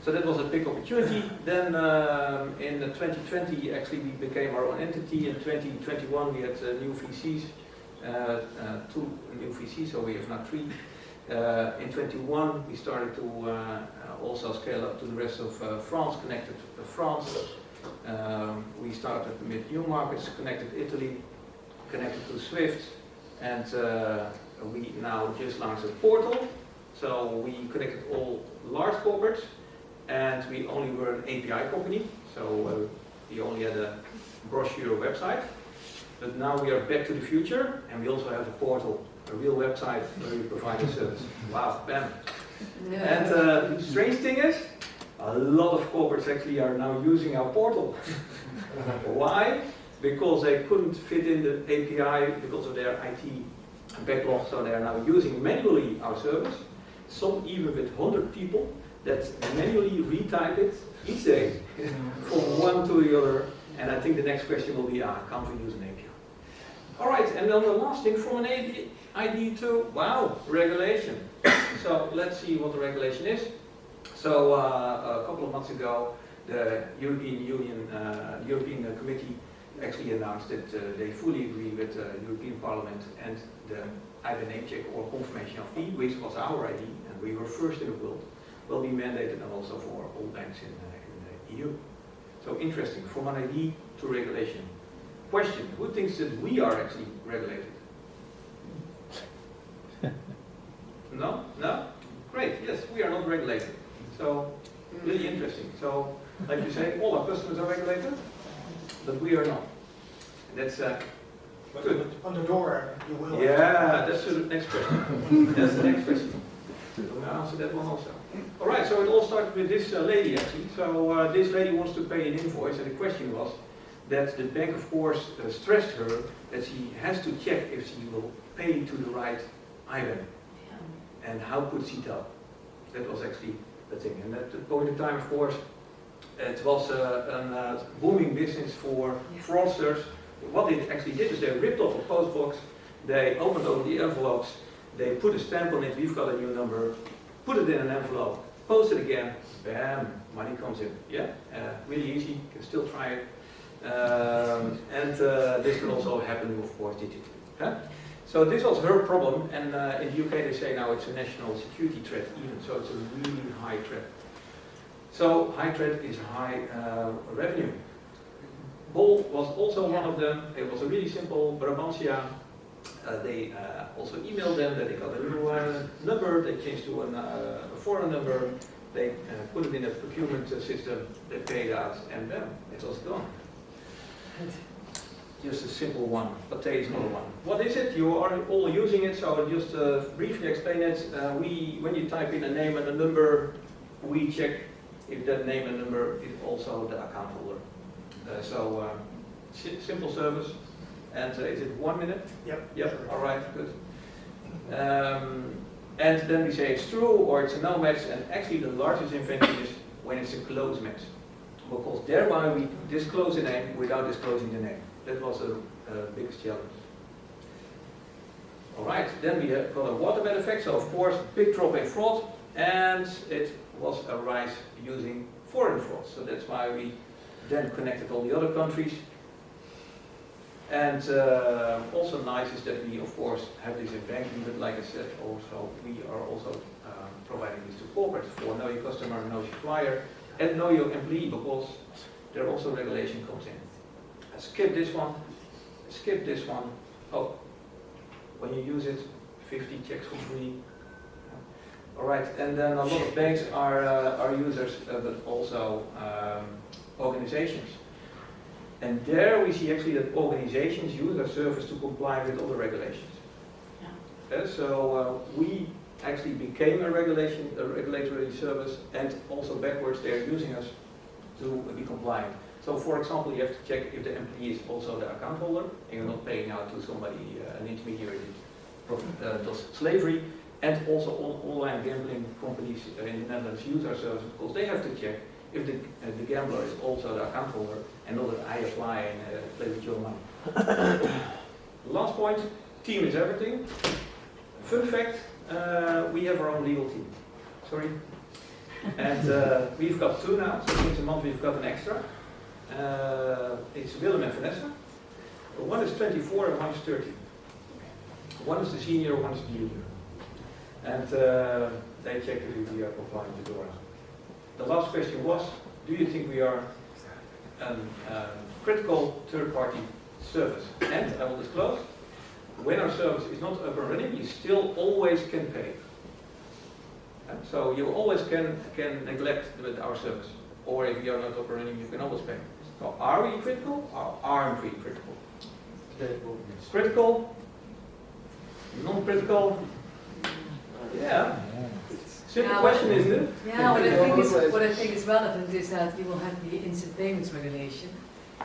H: So that was a big opportunity. Then in 2020 actually we became our own entity. In 2021 we had new VCs, 2 new VCs, so we have now 3. In 21 we started to also scale up to the rest of France, connected France. We started with new markets, connected Italy, connected to Swift, and we now just launched a portal. So we connected all large corporates, and we only were an API company, so we only had a brochure website. But now we are back to the future, and we also have a portal, a real website where we provide a service. Wow, bam! Yeah. And the strange thing is, a lot of corporates actually are now using our portal. Why? Because they couldn't fit in the API because of their IT backlog, so they are now using manually our service. Some even with 100 people that manually retype it each day from one to the other. And I think the next question will be, can't we use an API? All right, and then the last thing, from an ID to, wow, regulation. So let's see what the regulation is. So a couple of months ago, the European Committee actually announced that they fully agree with the European Parliament and the ID name check or confirmation of key, which was our ID, and we were first in the world, will be mandated and also for all banks in the EU. So interesting, from an ID to regulation. Question, who thinks that we are actually regulated? No? No? Great, yes, we are not regulated. So, really interesting. So, like you say, all our customers are regulated, but we are not. That's good.
A: On the door, you will.
H: Yeah, that's the next question. That's the next question. So I'll answer that one also. All right, so it all started with this lady actually. So this lady wants to pay an invoice, and the question was that the bank, of course, stressed her that she has to check if she will pay to the right IBAN. And how could she tell? That was actually the thing. And at the point in time, of course, it was a booming business for fraudsters. What they actually did is they ripped off a post box, they opened over the envelopes, they put a stamp on it, we've got a new number, put it in an envelope, post it again, bam, money comes in. Yeah, really easy, you can still try it. And this can also happen, of course, digitally. Huh? So this was her problem, and in the UK they say now it's a national security threat even, so it's a really high threat. So high threat is high revenue. Bol was also one of them. It was a really simple Brabantia. They also emailed them that they got a new number, they changed to a foreign number, they put it in a procurement system, they paid out, and then it was gone. Just a simple one, but there is another one. What is it? You are all using it, so I'll just briefly explain it. When you type in a name and a number, we check if that name and number is also the account holder. Simple service. And is it 1 minute?
A: Yep.
H: Yep, all right, good. And then we say it's true or it's a no match, and actually the largest invention is when it's a close match. Because thereby we disclose the name without disclosing the name. That was the biggest challenge. All right, then we have got a waterbed effect, so of course big drop in fraud, and it was a rise using foreign fraud. So that's why we then connected all the other countries. And also nice is that we, of course, have this in banking, but like I said, also we are also providing this to corporate for know your customer, know your supplier, and know your employee, because there also regulation comes in. Skip this one, skip this one. Oh, when you use it, 50 checks for free. All right, and then a lot of banks are users, but also organizations. And there we see actually that organizations use our service to comply with other regulations. Yeah. So we actually became a regulatory service, and also backwards they're using us to be compliant. So for example, you have to check if the employee is also the account holder, and you're not paying out to somebody, an intermediary that does slavery. And also all online gambling companies in the Netherlands use our service because they have to check if the gambler is also the account holder, and not that I apply and play with your money. Last point, team is everything. Fun fact, we have our own legal team. Sorry. And we've got two now, so since a month we've got an extra. It's Willem and Vanessa. One is 24 and one is 30. One is the senior, one is the junior. And they check if we are compliant with DORA. The last question was, do you think we are a critical third-party service? And I will disclose, when our service is not up and running, you still always can pay. And so you always can neglect our service. Or if you are not up and running, you can always pay. So are we critical or aren't we critical? Critical? Non-critical? Yeah. Simple question, isn't it?
B: Yeah, what I think is relevant is that you will have the instant payments regulation,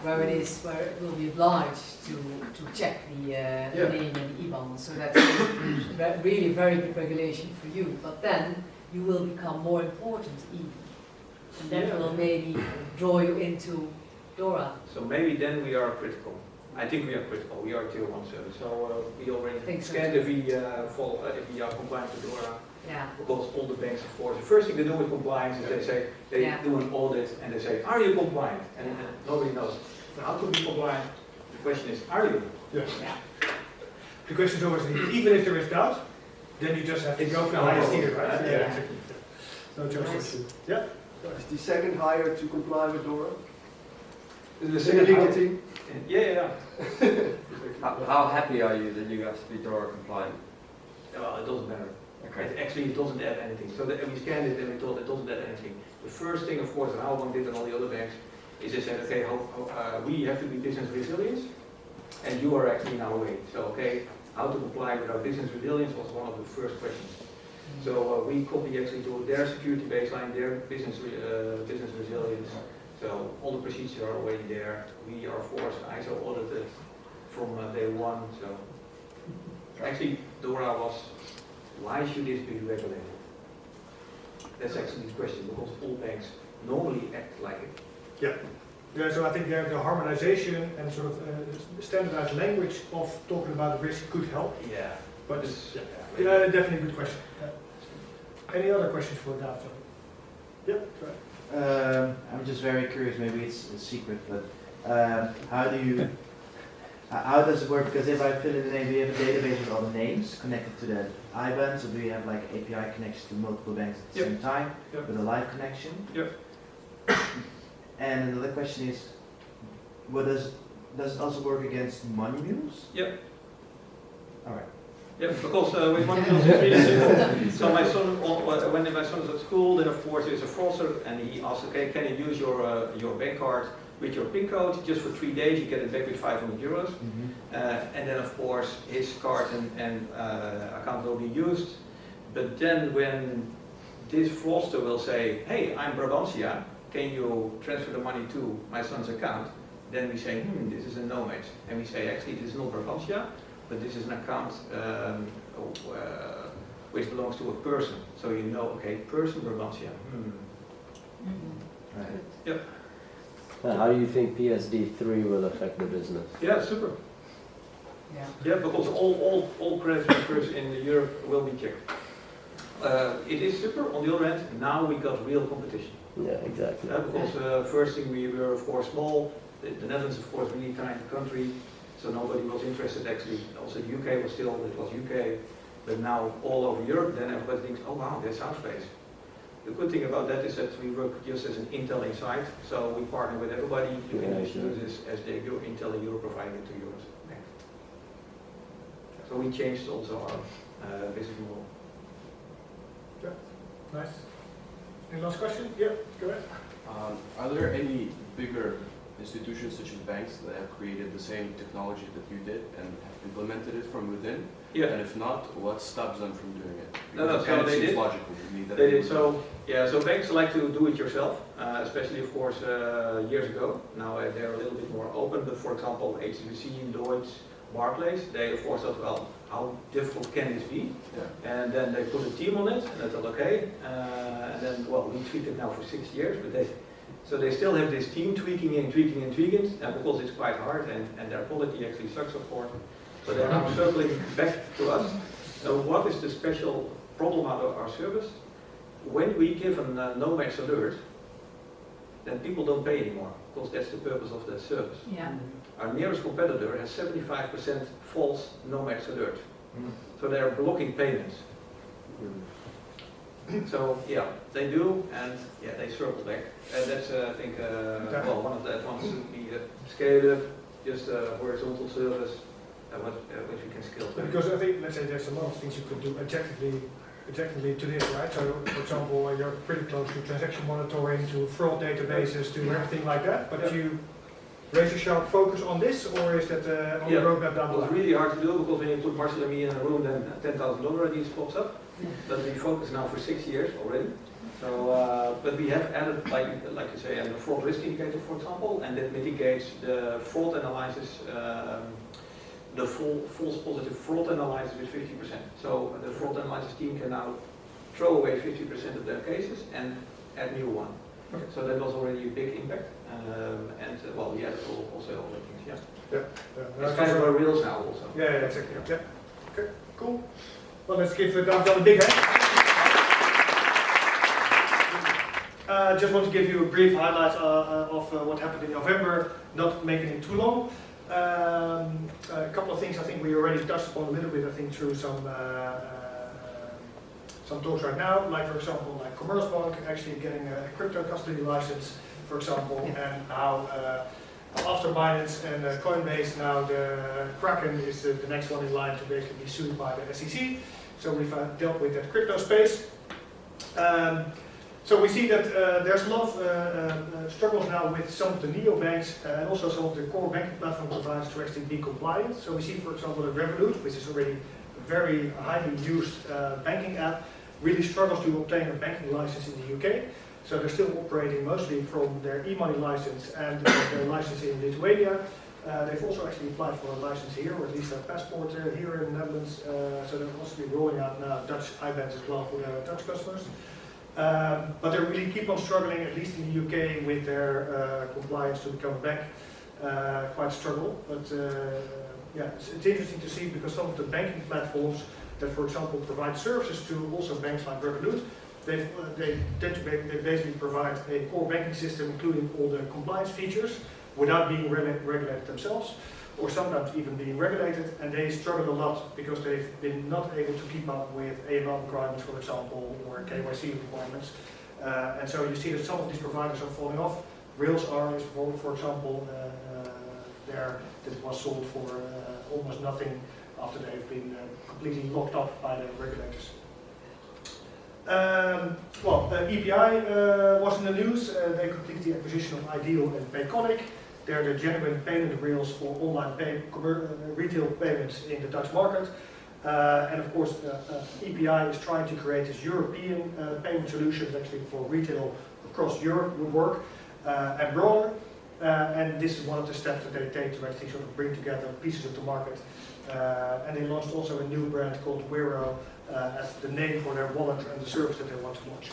B: where it will be obliged to check the name and the IBAN. So that's really very good regulation for you. But then you will become more important even, and that will maybe draw you into DORA.
H: So maybe then we are critical. I think we are critical. We are tier 1 service. So we already scanned if we are compliant with DORA.
B: Yeah.
H: Because all the banks, of course, the first thing they do with compliance is they do an audit and they say, are you compliant? And nobody knows how to be compliant. The question is, are you?
A: Yes. Yeah. The question is always, even if there is doubt, then you just have to go for the highest tier, right? Yeah. Exactly. No choice. Yeah.
C: Is the second hire to comply with DORA?
H: The second
C: legal team?
H: Yeah.
G: How happy are you that you have to be DORA compliant?
H: Well, it doesn't matter.
G: Okay.
H: It doesn't add anything. So we scanned it and we thought it doesn't add anything. The first thing, of course, that Hopman did and all the other banks is they said, okay, we have to be business resilient, and you are actually in our way. So, okay, how to comply with our business resilience was one of the first questions. So we copy actually to their security baseline, their business resilience. So all the procedures are already there. We are, of course, ISO audited from day one. So actually, DORA was, why should this be regulated? That's actually the question, because all banks normally act like it.
A: Yeah, so I think the harmonization and sort of standardized language of talking about the risk could help.
H: Yeah.
A: But definitely a good question. Any other questions for David? Yeah, try.
I: I'm just very curious, maybe it's a secret, but how do you How does it work? Because if I fill in the name, do you have a database with all the names connected to the IBANs, or do you have like API connections to multiple banks at the same time with a live connection?
A: Yep.
I: And another question is, does it also work against money mules?
H: Yep.
I: All right.
H: Yeah, because with money mules it's really simple. So my son, when my son is at school, then of course there's a fraudster, and he asks, okay, can you use your bank card with your PIN code just for 3 days? You get it back with 500 euros. And then of course his card and account will be used. But then when this fraudster will say, hey, I'm Brabantia, can you transfer the money to my son's account? Then we say, this is a no match. And we say, actually this is not Brabantia, but this is an account which belongs to a person. So you know, okay, person Brabantia.
I: Right.
H: Yep.
J: How do you think PSD3 will affect the business?
H: Yeah, super. Yeah, because all credit transfers in Europe will be checked. It is super. On the other hand, now we got real competition.
J: Yeah, exactly.
H: Because first thing, we were of course small. The Netherlands, of course, really tiny country, so nobody was interested actually. Also the UK was still, it was UK, but now all over Europe, then everybody thinks, oh wow, that's our space. The good thing about that is that we work just as an Intel inside, so we partner with everybody. You can just use this as the Intel and Euro providing it to yours. So we changed also our business model.
A: Yeah, nice. Any last question? Yeah, go ahead.
K: Are there any bigger institutions such as banks that have created the same technology that you did and have implemented it from within?
H: Yeah.
K: And if not, what stops them from doing it?
H: No,
K: Because it kind of
H: they
K: seems
H: did.
K: logical to me that
H: They did. So banks like to do it yourself, especially of course years ago. Now they're a little bit more open, but for example, HSBC, Lloyds, Barclays, they of course thought, well, how difficult can this be?
K: Yeah.
H: And then they put a team on it, and they thought, okay. And then, well, we tweaked it now for 6 years, but they still have this team tweaking and because it's quite hard, and their quality actually sucks, of course. So they're now circling back to us. So what is the special problem out of our service? When we give a no-match alert, then people don't pay anymore, because that's the purpose of the service.
B: Yeah.
H: Our nearest competitor has 75% false no-match alert. So they're blocking payments. So yeah, they do, and yeah, they circle back. And that's I think well, one of the advantages would be Scheele, just a horizontal service, which we can scale to.
A: Because I think, let's say there's a lot of things you could do objectively to this, right? So, for example, you're pretty close to transaction monitoring, to fraud databases, to everything like that. But you raise a sharp focus on this, or is that on the roadmap down the
H: It was
A: line?
H: really hard to do because when you put Marcel and me in a room, then $10,000 already pops up. But we focus now for 6 years already. So, but we have added, like you say, a fraud risk indicator, for example, and that mitigates the fraud analysis, the false positive fraud analysis with 50%. So the fraud analysis team can now throw away 50% of their cases and add new one.
A: Okay.
H: So that was already a big impact. And well, we added also all the things. Yeah. It's kind of a Rails now also.
A: Yeah, exactly. Yeah. Okay, cool. Well, let's give Dankjewel a big hand. Just want to give you a brief highlight of what happened in November, not making it too long. A couple of things I think we already touched upon a little bit, I think, through some talks right now, like for example, like Commerzbank actually getting a crypto custody license, for example, and how after Binance and Coinbase, now the Kraken is the next one in line to basically be sued by the SEC. So we've dealt with that crypto space. So we see that there's a lot of struggles now with some of the neobanks and also some of the core banking platform providers to actually be compliant. So we see, for example, that Revolut, which is already a very highly used banking app, really struggles to obtain a banking license in the UK. So they're still operating mostly from their e-money license and their license in Lithuania. They've also actually applied for a license here, or at least a passport here in the Netherlands. So they're also rolling out now Dutch IBANs as well for their Dutch customers. But they really keep on struggling, at least in the UK, with their compliance to become a bank. Quite struggle, but yeah, it's interesting to see because some of the banking platforms that, for example, provide services to also banks like Revolut, they basically provide a core banking system, including all the compliance features, without being regulated themselves. or sometimes even being regulated, and they struggle a lot because they've been not able to keep up with AML requirements, for example, or KYC requirements. And so you see that some of these providers are falling off. Rails is, for example, there that was sold for almost nothing after they've been completely locked up by the regulators. EPI was in the news. They completed the acquisition of Ideal and 𝐵𝐸. They're the genuine payment rails for online retail payments in the Dutch market. And of course, EPI is trying to create this European payment solution actually for retail across Europe would work and broader. And this is one of the steps that they take to actually sort of bring together pieces of the market. And they launched also a new brand called 𝐬𝐬𝐤 as the name for their wallet and the service that they want to launch.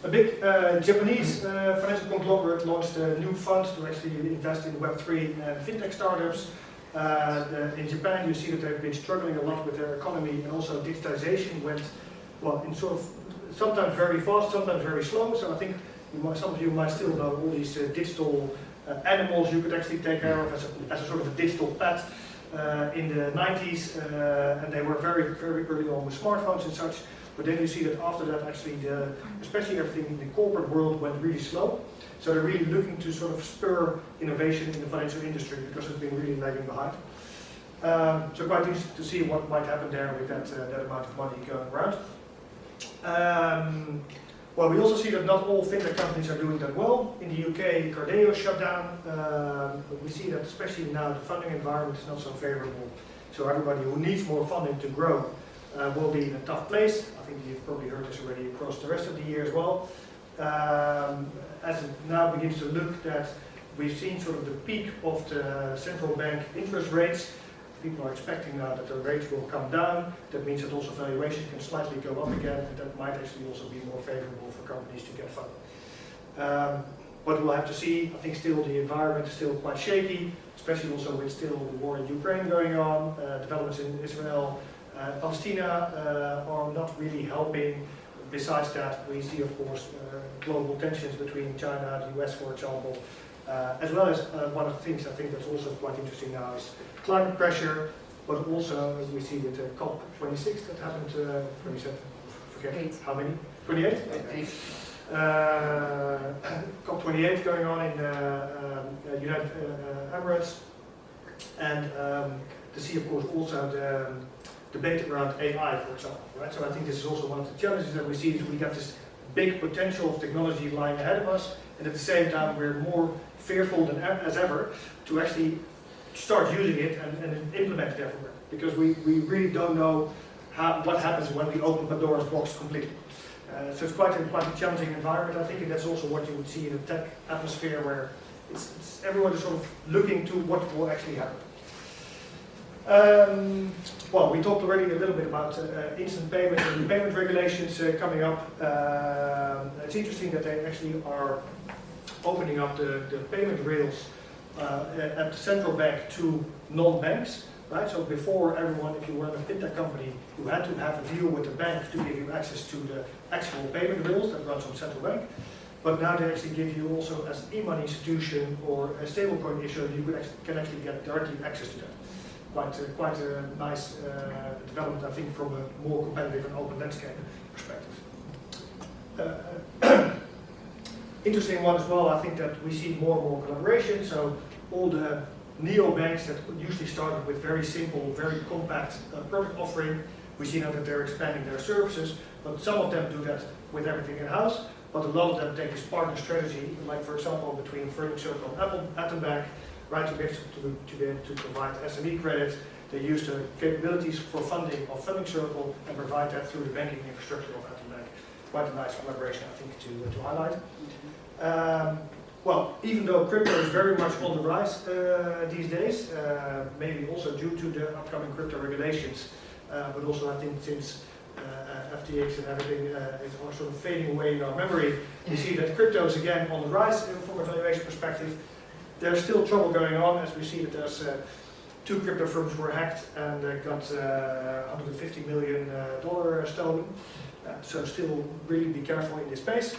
A: A big Japanese financial conglomerate launched a new fund to actually invest in Web3 and fintech startups. In Japan, you see that they've been struggling a lot with their economy, and also digitization went, well, in sort of sometimes very fast, sometimes very slow. So I think some of you might still know all these digital animals you could actually take care of as a sort of a digital pet in the 90s, and they were very, very early on with smartphones and such. But then you see that after that, actually, especially everything in the corporate world went really slow. So they're really looking to sort of spur innovation in the financial industry because it's been really lagging behind. So quite interesting to see what might happen there with that amount of money going around. Well, we also see that not all fintech companies are doing that well. In the UK, Cardeo shut down. But we see that especially now the funding environment is not so favorable. So everybody who needs more funding to grow will be in a tough place. I think you've probably heard this already across the rest of the year as well. As it now begins to look that we've seen sort of the peak of the central bank interest rates. People are expecting now that the rates will come down. That means that also valuation can slightly go up again, and that might actually also be more favorable for companies to get funding. But we'll have to see. I think still the environment is still quite shaky, especially also with still the war in Ukraine going on, developments in Israel, Palestina are not really helping. Besides that, we see, of course, global tensions between China and the US, for example, as well as one of the things I think that's also quite interesting now is climate pressure, but also we see with the COP26 that happened, 27, forget how many, 28? COP28 going on in United Emirates, and to see, of course, also the debate around AI, for example, right? So I think this is also one of the challenges that we see is we got this big potential of technology lying ahead of us, and at the same time we're more fearful than as ever to actually start using it and implement it everywhere, because we really don't know what happens when we open Pandora's box completely. So it's quite a challenging environment, I think, and that's also what you would see in a tech atmosphere where everyone is sort of looking to what will actually happen. Well, we talked already a little bit about instant payment and payment regulations coming up. It's interesting that they actually are opening up the payment rails at the central bank to non-banks. Right? So before, everyone, if you were in a fintech company, you had to have a deal with the bank to give you access to the actual payment rails that runs on central bank. But now they actually give you also, as an e-money institution or a stablecoin issuer, you can actually get directly access to that. Quite a nice development, I think, from a more competitive and open landscape perspective. Interesting one as well, I think that we see more and more collaboration. So all the neobanks that usually started with very simple, very compact product offering, we see now that they're expanding their services, but some of them do that with everything in-house, but a lot of them take this partner strategy, like for example between Funding Circle and Attendees, right, to be able to provide SME credit. They use the capabilities for funding of Funding Circle and provide that through the banking infrastructure of Attendees. Quite a nice collaboration, I think, to highlight. Well, even though crypto is very much on the rise these days, maybe also due to the upcoming crypto regulations, but also I think since FTX and everything is sort of fading away in our memory, we see that crypto is again on the rise from a valuation perspective. There's still trouble going on, as we see that there's 2 crypto firms were hacked and got $150 million stolen. So still really be careful in this space.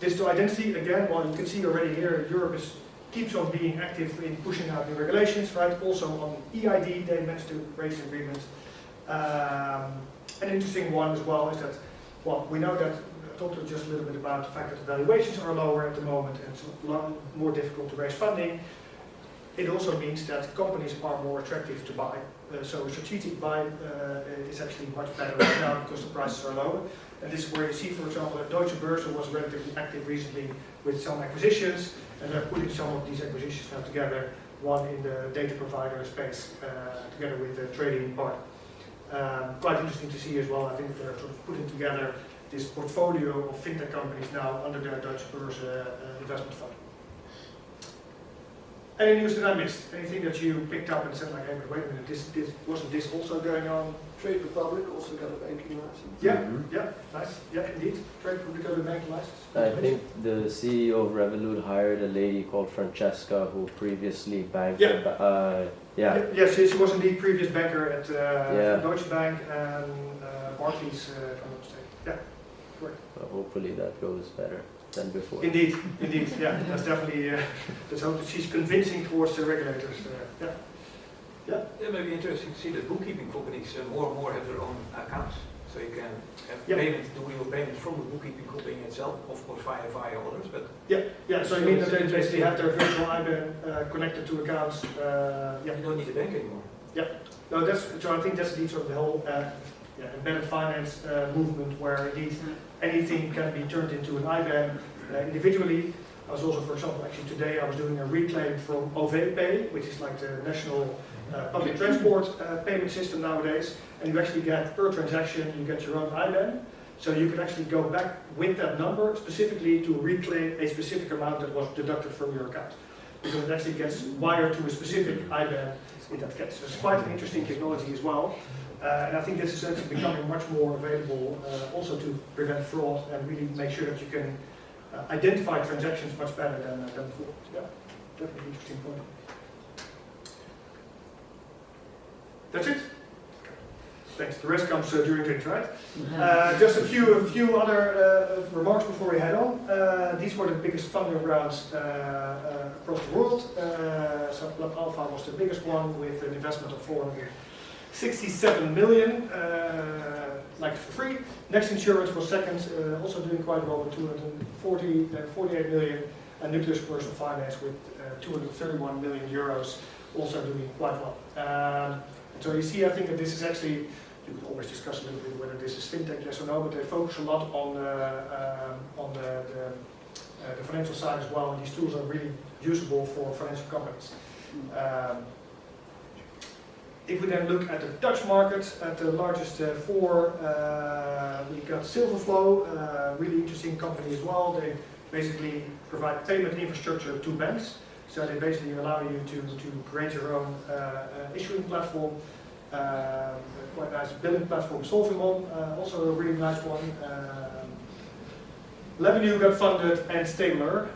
A: Digital identity, again, well, you can see already here, Europe is keeps on being active in pushing out new regulations, right? Also on EID, they managed to raise an agreement. An interesting one as well is that, well, we know that, I talked just a little bit about the fact that the valuations are lower at the moment and it's a lot more difficult to raise funding. It also means that companies are more attractive to buy. So a strategic buy is actually much better right now because the prices are lower. And this is where you see, for example, that Deutsche Börse was relatively active recently with some acquisitions, and they're putting some of these acquisitions now together, one in the data provider space, together with the trading part. Quite interesting to see as well. I think they're sort of putting together this portfolio of fintech companies now under their Deutsche Börse investment fund. Any news that I missed? Anything that you picked up and said like, hey, but wait a minute, wasn't this also going on?
C: Trade Republic also got a banking license.
A: Yeah,
J: Mhm.
A: yeah, nice. Yeah, indeed. Trade Republic got a banking license.
J: I think the CEO of Revolut hired a lady called Francesca who previously banked.
A: Yeah.
J: Yeah.
A: Yes, she was indeed previous banker at
J: Yeah.
A: Deutsche Bank and Barclays, if I'm not mistaken. Yeah, correct.
J: Well, hopefully that goes better than before.
A: Indeed, indeed. Yeah, that's definitely. Let's hope that she's convincing towards the regulators. Yeah. Yeah.
H: It may be interesting to see that bookkeeping companies more and more have their own accounts. So you can have
A: Yeah.
H: do real payments from the bookkeeping company itself, of course via others, but
A: Yeah, so you mean that they basically have their virtual IBAN connected to accounts. Yeah.
H: you don't need a bank anymore.
A: No, so I think that's indeed sort of the whole embedded finance movement where indeed anything can be turned into an IBAN individually. I was also, for example, actually today I was doing a reclaim from 𝐵Pay, which is like the national public transport payment system nowadays, and you actually get per transaction, you get your own IBAN, so you can actually go back with that number specifically to reclaim a specific amount that was deducted from your account, because it actually gets wired to a specific IBAN in that case. So it's quite an interesting technology as well, and I think this is actually becoming much more available also to prevent fraud and really make sure that you can identify transactions much better than before. Yeah, definitely an interesting point. That's it. Thanks. The rest comes during drinks, right? Just a few other remarks before we head on. These were the biggest funding rounds across the world. So Club Alpha was the biggest one with an investment of 467 million, like for free. Next Insurance was second, also doing quite well with 248 million, and Nucleus Commercial Finance with 231 million euros, also doing quite well. So you see, I think that this is actually, you could always discuss a little bit whether this is fintech, yes or no, but they focus a lot on the financial side as well, and these tools are really usable for financial companies. If we then look at the Dutch market, at the largest four, we got Silverflow, really interesting company as well. They basically provide payment infrastructure to banks. So they basically allow you to create your own issuing platform. Quite nice billing platform, Solvimon, also a really nice one. Revenue got funded, and Stabler.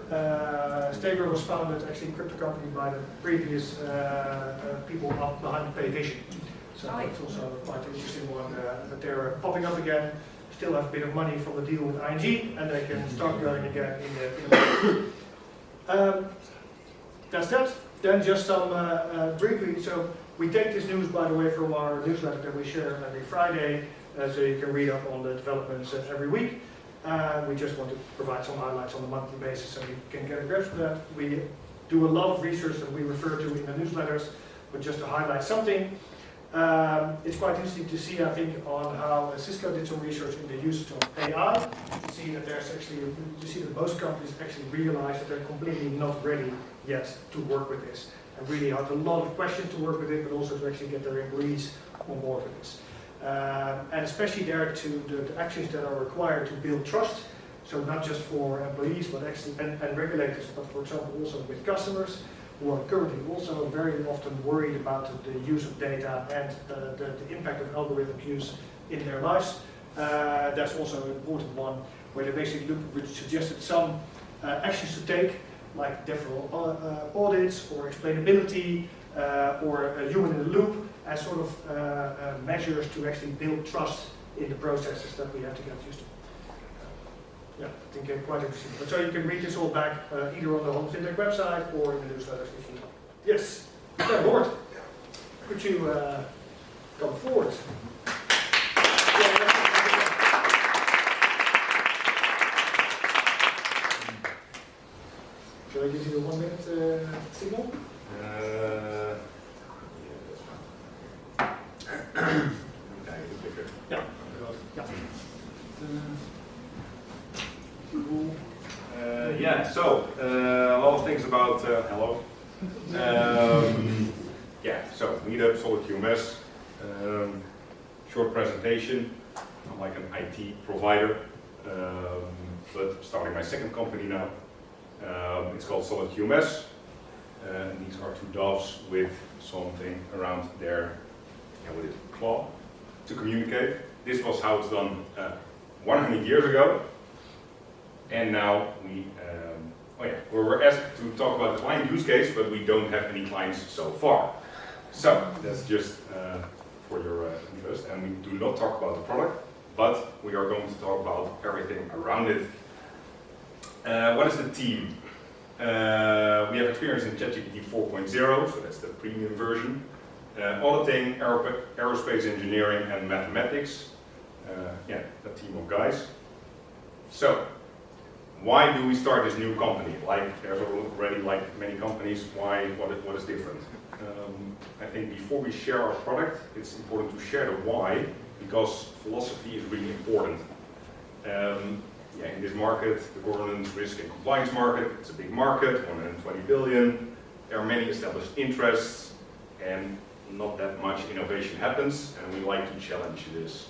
A: Stabler was founded actually a crypto company by the previous people up behind Payvision. So it's also quite an interesting one that they're popping up again. Still have a bit of money from the deal with ING, and they can start going again in the That's that. Then just some briefly. So we take this news, by the way, from our newsletter that we share every Friday, so you can read up on the developments every week. We just want to provide some highlights on a monthly basis so you can get a grasp of that. We do a lot of research that we refer to in the newsletters, but just to highlight something. It's quite interesting to see, I think, on how Cisco did some research in the usage of AI. You see that there's actually, you see that most companies actually realize that they're completely not ready yet to work with this. And really have a lot of questions to work with it, but also to actually get their employees on board with this. And especially there to the actions that are required to build trust. So not just for employees, but actually and regulators, but for example also with customers who are currently also very often worried about the use of data and the impact of algorithm use in their lives. That's also an important one where they basically suggested some actions to take, like different audits or explainability or a human in the loop as sort of measures to actually build trust in the processes that we have to get used to. yeah, I think quite interesting. But so you can read this all back either on the Holland Fintech website or in the newsletters if you want. Yes, yeah, Lord, could you come forward? Shall I give you a 1 minute signal? Yeah.
L: Yeah. So a lot of things about hello. Yeah. So Meetup, SolidQMS. Short presentation. I'm like an IT provider, but starting my second company now. It's called SolidQMS. And these are two doves with something around their with a claw to communicate. This was how it's done 100 years ago. And now we were asked to talk about the client use case, but we don't have any clients so far. So that's just for your interest. And we do not talk about the product, but we are going to talk about everything around it. What is the team? We have experience in ChatGPT 4.0, so that's the premium version. Auditing, aerospace engineering, and mathematics. Yeah, a team of guys. So, why do we start this new company? Like, there's already like many companies. Why? What is different? I think before we share our product, it's important to share the why, because philosophy is really important. Yeah, in this market, the governance, risk, and compliance market, it's a big market, 120 billion. There are many established interests, and not that much innovation happens, and we like to challenge these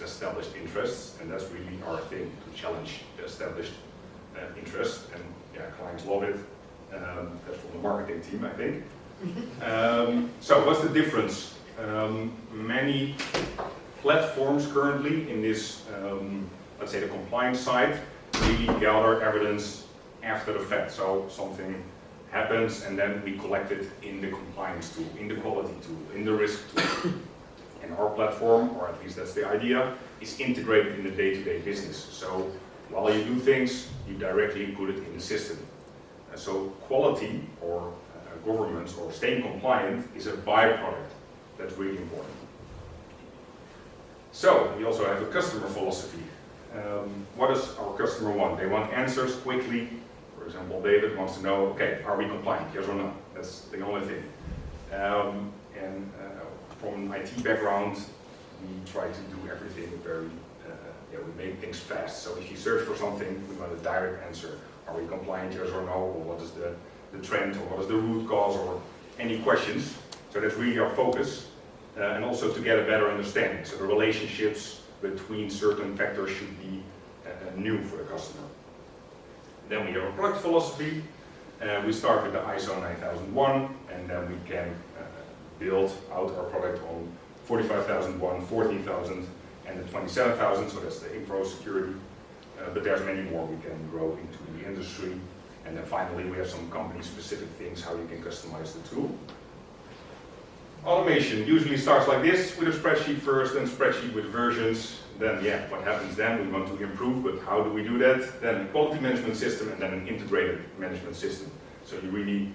L: established interests, and that's really our thing, to challenge the established interests, and yeah, clients love it. That's from the marketing team, I think. So what's the difference? Many platforms currently in this, let's say the compliance side, really gather evidence after the fact. So something happens and then we collect it in the compliance tool, in the quality tool, in the risk tool. And our platform, or at least that's the idea, is integrated in the day-to-day business. So while you do things, you directly put it in the system. So quality or governance or staying compliant is a byproduct. That's really important. So we also have a customer philosophy. What does our customer want? They want answers quickly. For example, David wants to know, okay, are we compliant? Yes or no? That's the only thing. From an IT background, we try to do everything very, we make things fast. So if you search for something, we want a direct answer. Are we compliant, yes or no? Or what is the trend, or what is the root cause, or any questions? So that's really our focus. And also to get a better understanding. So the relationships between certain factors should be new for the customer. Then we have a product philosophy. We start with the ISO 9001, and then we can build out our product on 45001, 14000, and the 27000. So that's the info security. But there's many more we can grow into the industry. And then finally, we have some company-specific things how you can customize the tool. Automation usually starts like this, with a spreadsheet first, then spreadsheet with versions. Then, yeah, what happens then? We want to improve, but how do we do that? Then a quality management system, and then an integrated management system. So you really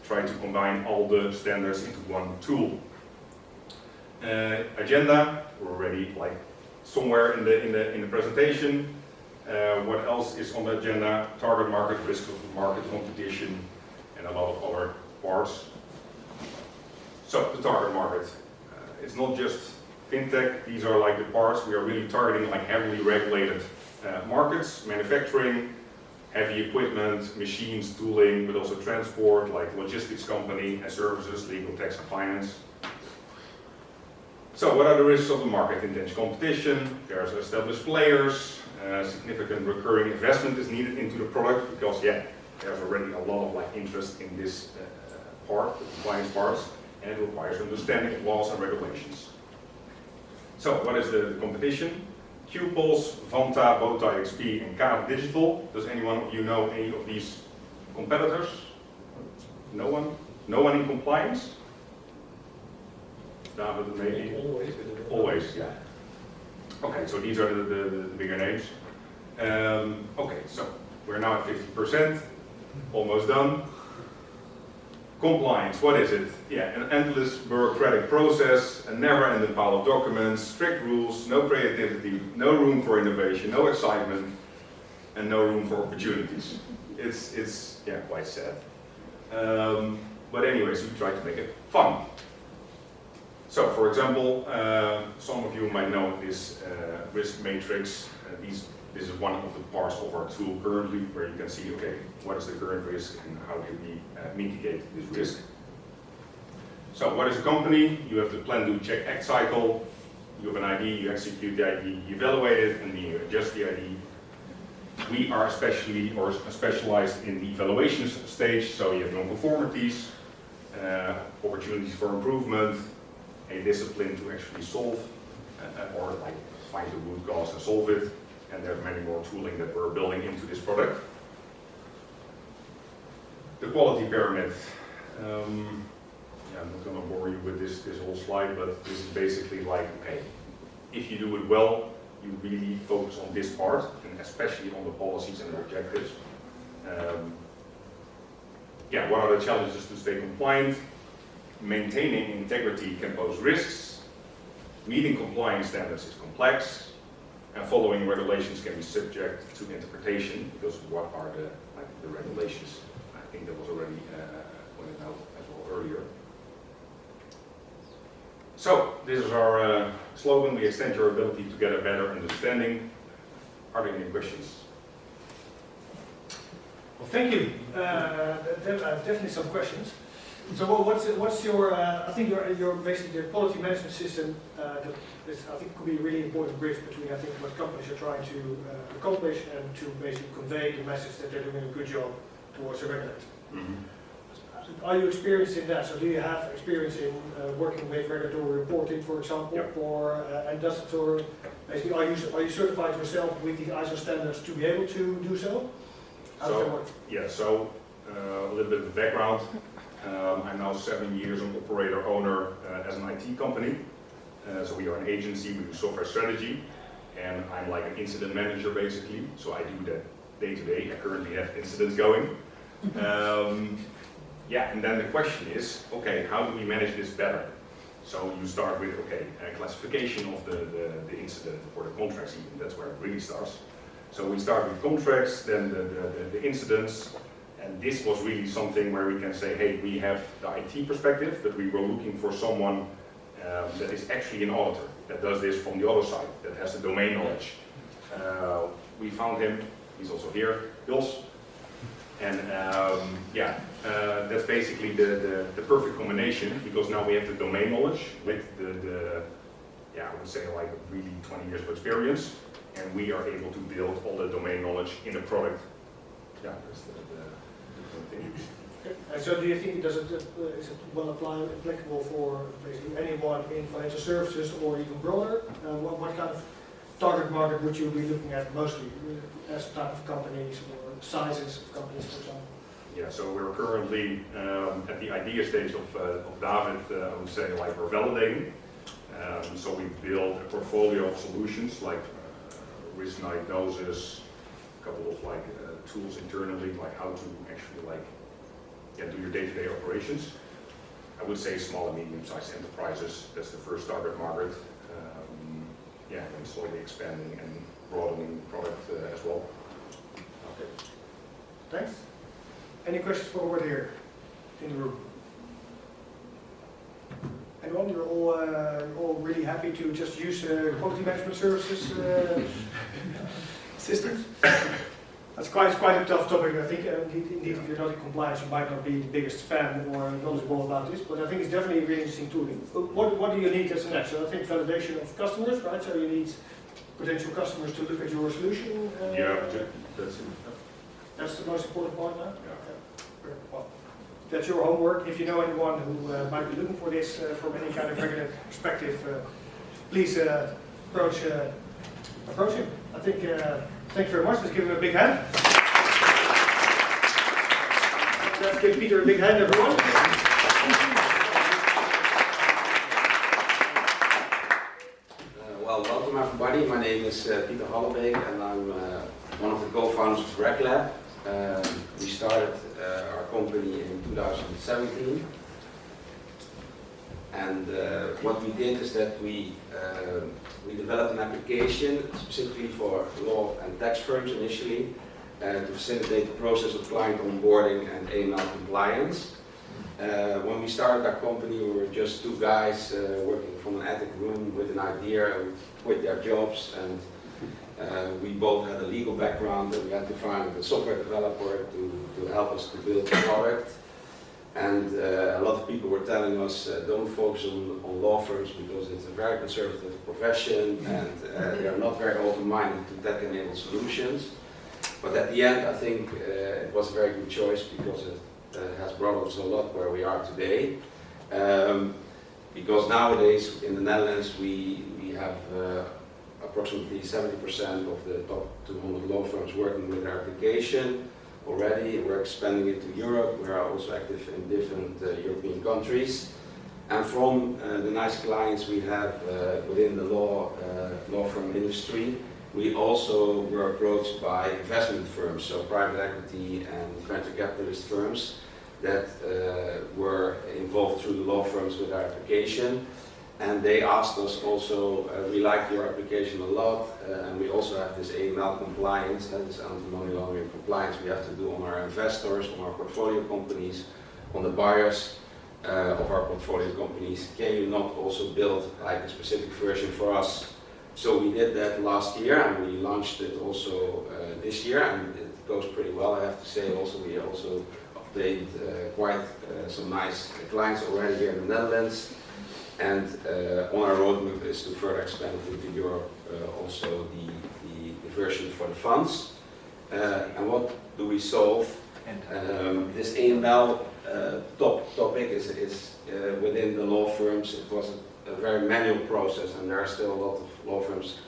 L: try to combine all the standards into one tool. Agenda, we're already like somewhere in the presentation. What else is on the agenda? Target market, risk of market competition, and a lot of other parts. So the target market, it's not just fintech. These are like the parts we are really targeting, like heavily regulated markets, manufacturing, heavy equipment, machines, tooling, but also transport, like logistics company and services, legal, tax, and finance. So what are the risks of the market? Intense competition, there's established players, significant recurring investment is needed into the product because, yeah, there's already a lot of like interest in this part, the compliance parts, and it requires understanding of laws and regulations. So what is the competition? 𝐞𝐞𝐠𝐿, Vanta, Bota, XP, and 𝐾 Digital. Does anyone of you know any of these competitors? No one? No one in compliance? David, maybe? Always, yeah. Okay, so these are the bigger names. Okay, so we're now at 50%, almost done. Compliance, what is it? Yeah, an endless bureaucratic process, a never-ending pile of documents, strict rules, no creativity, no room for innovation, no excitement, and no room for opportunities. It's yeah, quite sad. But anyways, we try to make it fun. So, for example, some of you might know this risk matrix. This is one of the parts of our tool currently, where you can see, okay, what is the current risk and how do we mitigate this risk. So, what is a company? You have the plan, do, check, act cycle. You have an ID, you execute the ID, you evaluate it, and then you adjust the ID. We are specialized in the evaluation stage, so you have non-conformities, opportunities for improvement, a discipline to actually solve, or like find the root cause and solve it. And there's many more tooling that we're building into this product. The quality pyramid. Yeah, I'm not going to bore you with this whole slide, but this is basically like, okay, if you do it well, you really focus on this part, and especially on the policies and objectives. Yeah, what are the challenges to stay compliant? Maintaining integrity can pose risks. Meeting compliance standards is complex. And following regulations can be subject to interpretation, because what are the regulations? I think that was already pointed out as well earlier. So, this is our slogan, we extend your ability to get a better understanding. Are there any questions?
A: Well, thank you. Definitely some questions. So what's your, I think your basically the quality management system, that is, I think could be a really important bridge between, I think, what companies are trying to accomplish and to basically convey the message that they're doing a good job towards the regulator. Mm-hmm. Are you experienced in that? So do you have experience in working with regulatory reporting, for example, yep. Or and does it, or basically are you certified yourself with the ISO standards to be able to do so? How does that work?
L: Yeah, so a little bit of the background. I'm now 7 years an operator owner as an IT company. So we are an agency, we do software strategy, and I'm like an incident manager basically. So I do that day to day. I currently have incidents going. Yeah, and then the question is, okay, how do we manage this better? So you start with, okay, classification of the incident or the contracts even, that's where it really starts. So we start with contracts, then the incidents, and this was really something where we can say, hey, we have the IT perspective, but we were looking for someone that is actually an auditor, that does this from the other side, that has the domain knowledge. We found him, he's also here, Jos. And yeah, that's basically the perfect combination, because now we have the domain knowledge with yeah, I would say like really 20 years of experience, and we are able to build all the domain knowledge in the product. Yeah, that's the thing.
A: So do you think is it well applicable for basically anyone in financial services or even broader? What kind of target market would you be looking at mostly as type of companies or sizes of companies, for example?
L: Yeah, so we're currently at the idea stage of David, I would say, like we're validating. So we built a portfolio of solutions like risk diagnosis, a couple of like tools internally, like how to actually like do your day-to-day operations. I would say small and medium-sized enterprises, that's the first target market. Yeah, and slowly expanding and broadening the product as well.
A: Okay. Thanks. Any questions for over here in the room? Anyone? You're all really happy to just use quality management services systems? That's quite a tough topic. I think indeed if you're not in compliance, you might not be the biggest fan or knowledgeable about this, but I think it's definitely a really interesting tooling. What do you need as the next? So I think validation of customers, right? So you need potential customers to look at your solution.
L: Yeah, that's it.
A: That's the most important part now?
L: Yeah.
A: Okay. Well, that's your homework. If you know anyone who might be looking for this from any kind of regular perspective, please approach him. I think, thank you very much. Let's give him a big hand. Let's give Pieter a big hand, everyone.
M: Well, welcome everybody. My name is Pieter Hallebeek, and I'm one of the co-founders of RegLab. We started our company in 2017. And what we did is that we developed an application specifically for law and tax firms initially to facilitate the process of client onboarding and AML compliance. When we started our company, we were just two guys working from an attic room with an idea, and quit their jobs, and we both had a legal background, and we had to find a software developer to help us to build the product. And a lot of people were telling us, don't focus on law firms because it's a very conservative profession and they are not very open-minded to tech-enabled solutions. But at the end, I think it was a very good choice because it has brought us a lot where we are today. Because nowadays in the Netherlands we have approximately 70% of the top 200 law firms working with our application already. We're expanding it to Europe. We are also active in different European countries. And from the nice clients we have within the law firm industry, we also were approached by investment firms, so private equity and venture capitalist firms that were involved through the law firms with our application. And they asked us also, we like your application a lot, and we also have this AML compliance, this anti-money laundering compliance we have to do on our investors, on our portfolio companies, on the buyers of our portfolio companies. Can you not also build like a specific version for us? So we did that last year, and we launched it also this year, and it goes pretty well, I have to say. Also, we also obtained quite some nice clients already here in the Netherlands. And on our roadmap is to further expand into Europe also the version for the funds. And what do we solve? This AML topic is within the law firms. It was a very manual process, and there are still a lot of law firms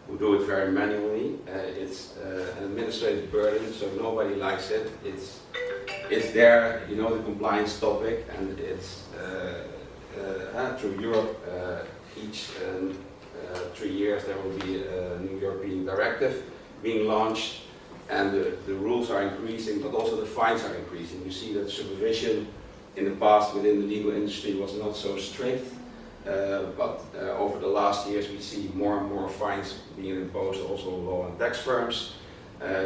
M: who do it very manually. It's an administrative burden, so nobody likes it. It's there, you know, the compliance topic, and it's through Europe, each 3 years there will be a new European directive being launched, and the rules are increasing, but also the fines are increasing. You see that supervision in the past within the legal industry was not so strict, but over the last years we see more and more fines being imposed also on law and tax firms.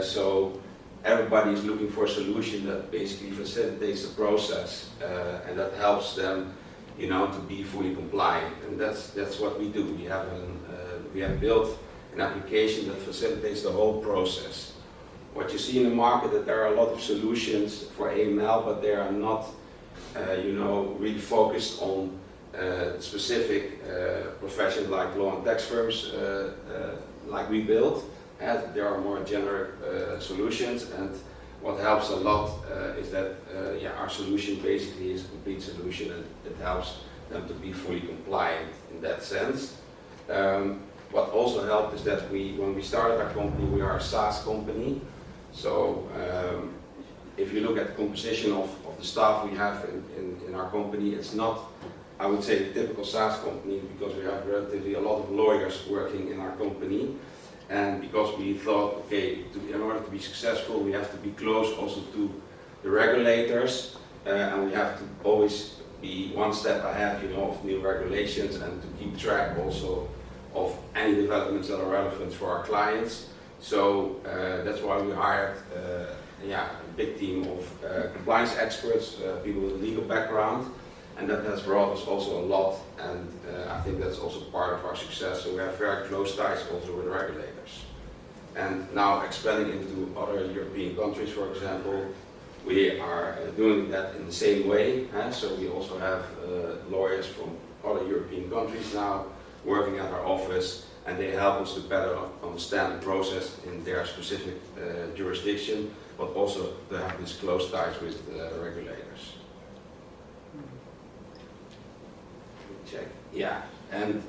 M: So everybody is looking for a solution that basically facilitates the process and that helps them, you know, to be fully compliant, and that's what we do. We have built an application that facilitates the whole process. What you see in the market that there are a lot of solutions for AML, but they are not, you know, really focused on specific professions like law and tax firms, like we built. There are more generic solutions, and what helps a lot is that our solution basically is a complete solution, and it helps them to be fully compliant in that sense. What also helped is that when we started our company, we are a SaaS company. So if you look at the composition of the staff we have in our company, it's not, I would say, the typical SaaS company, because we have relatively a lot of lawyers working in our company. And because we thought, okay, in order to be successful, we have to be close also to the regulators, and we have to always be one step ahead, you know, of new regulations, and to keep track also of any developments that are relevant for our clients. So that's why we hired a big team of compliance experts, people with a legal background, and that has brought us also a lot, and I think that's also part of our success. So we have very close ties also with regulators. And now expanding into other European countries, for example, we are doing that in the same way. So we also have lawyers from other European countries now working at our office, and they help us to better understand the process in their specific jurisdiction, but also to have these close ties with regulators. Check. Yeah, and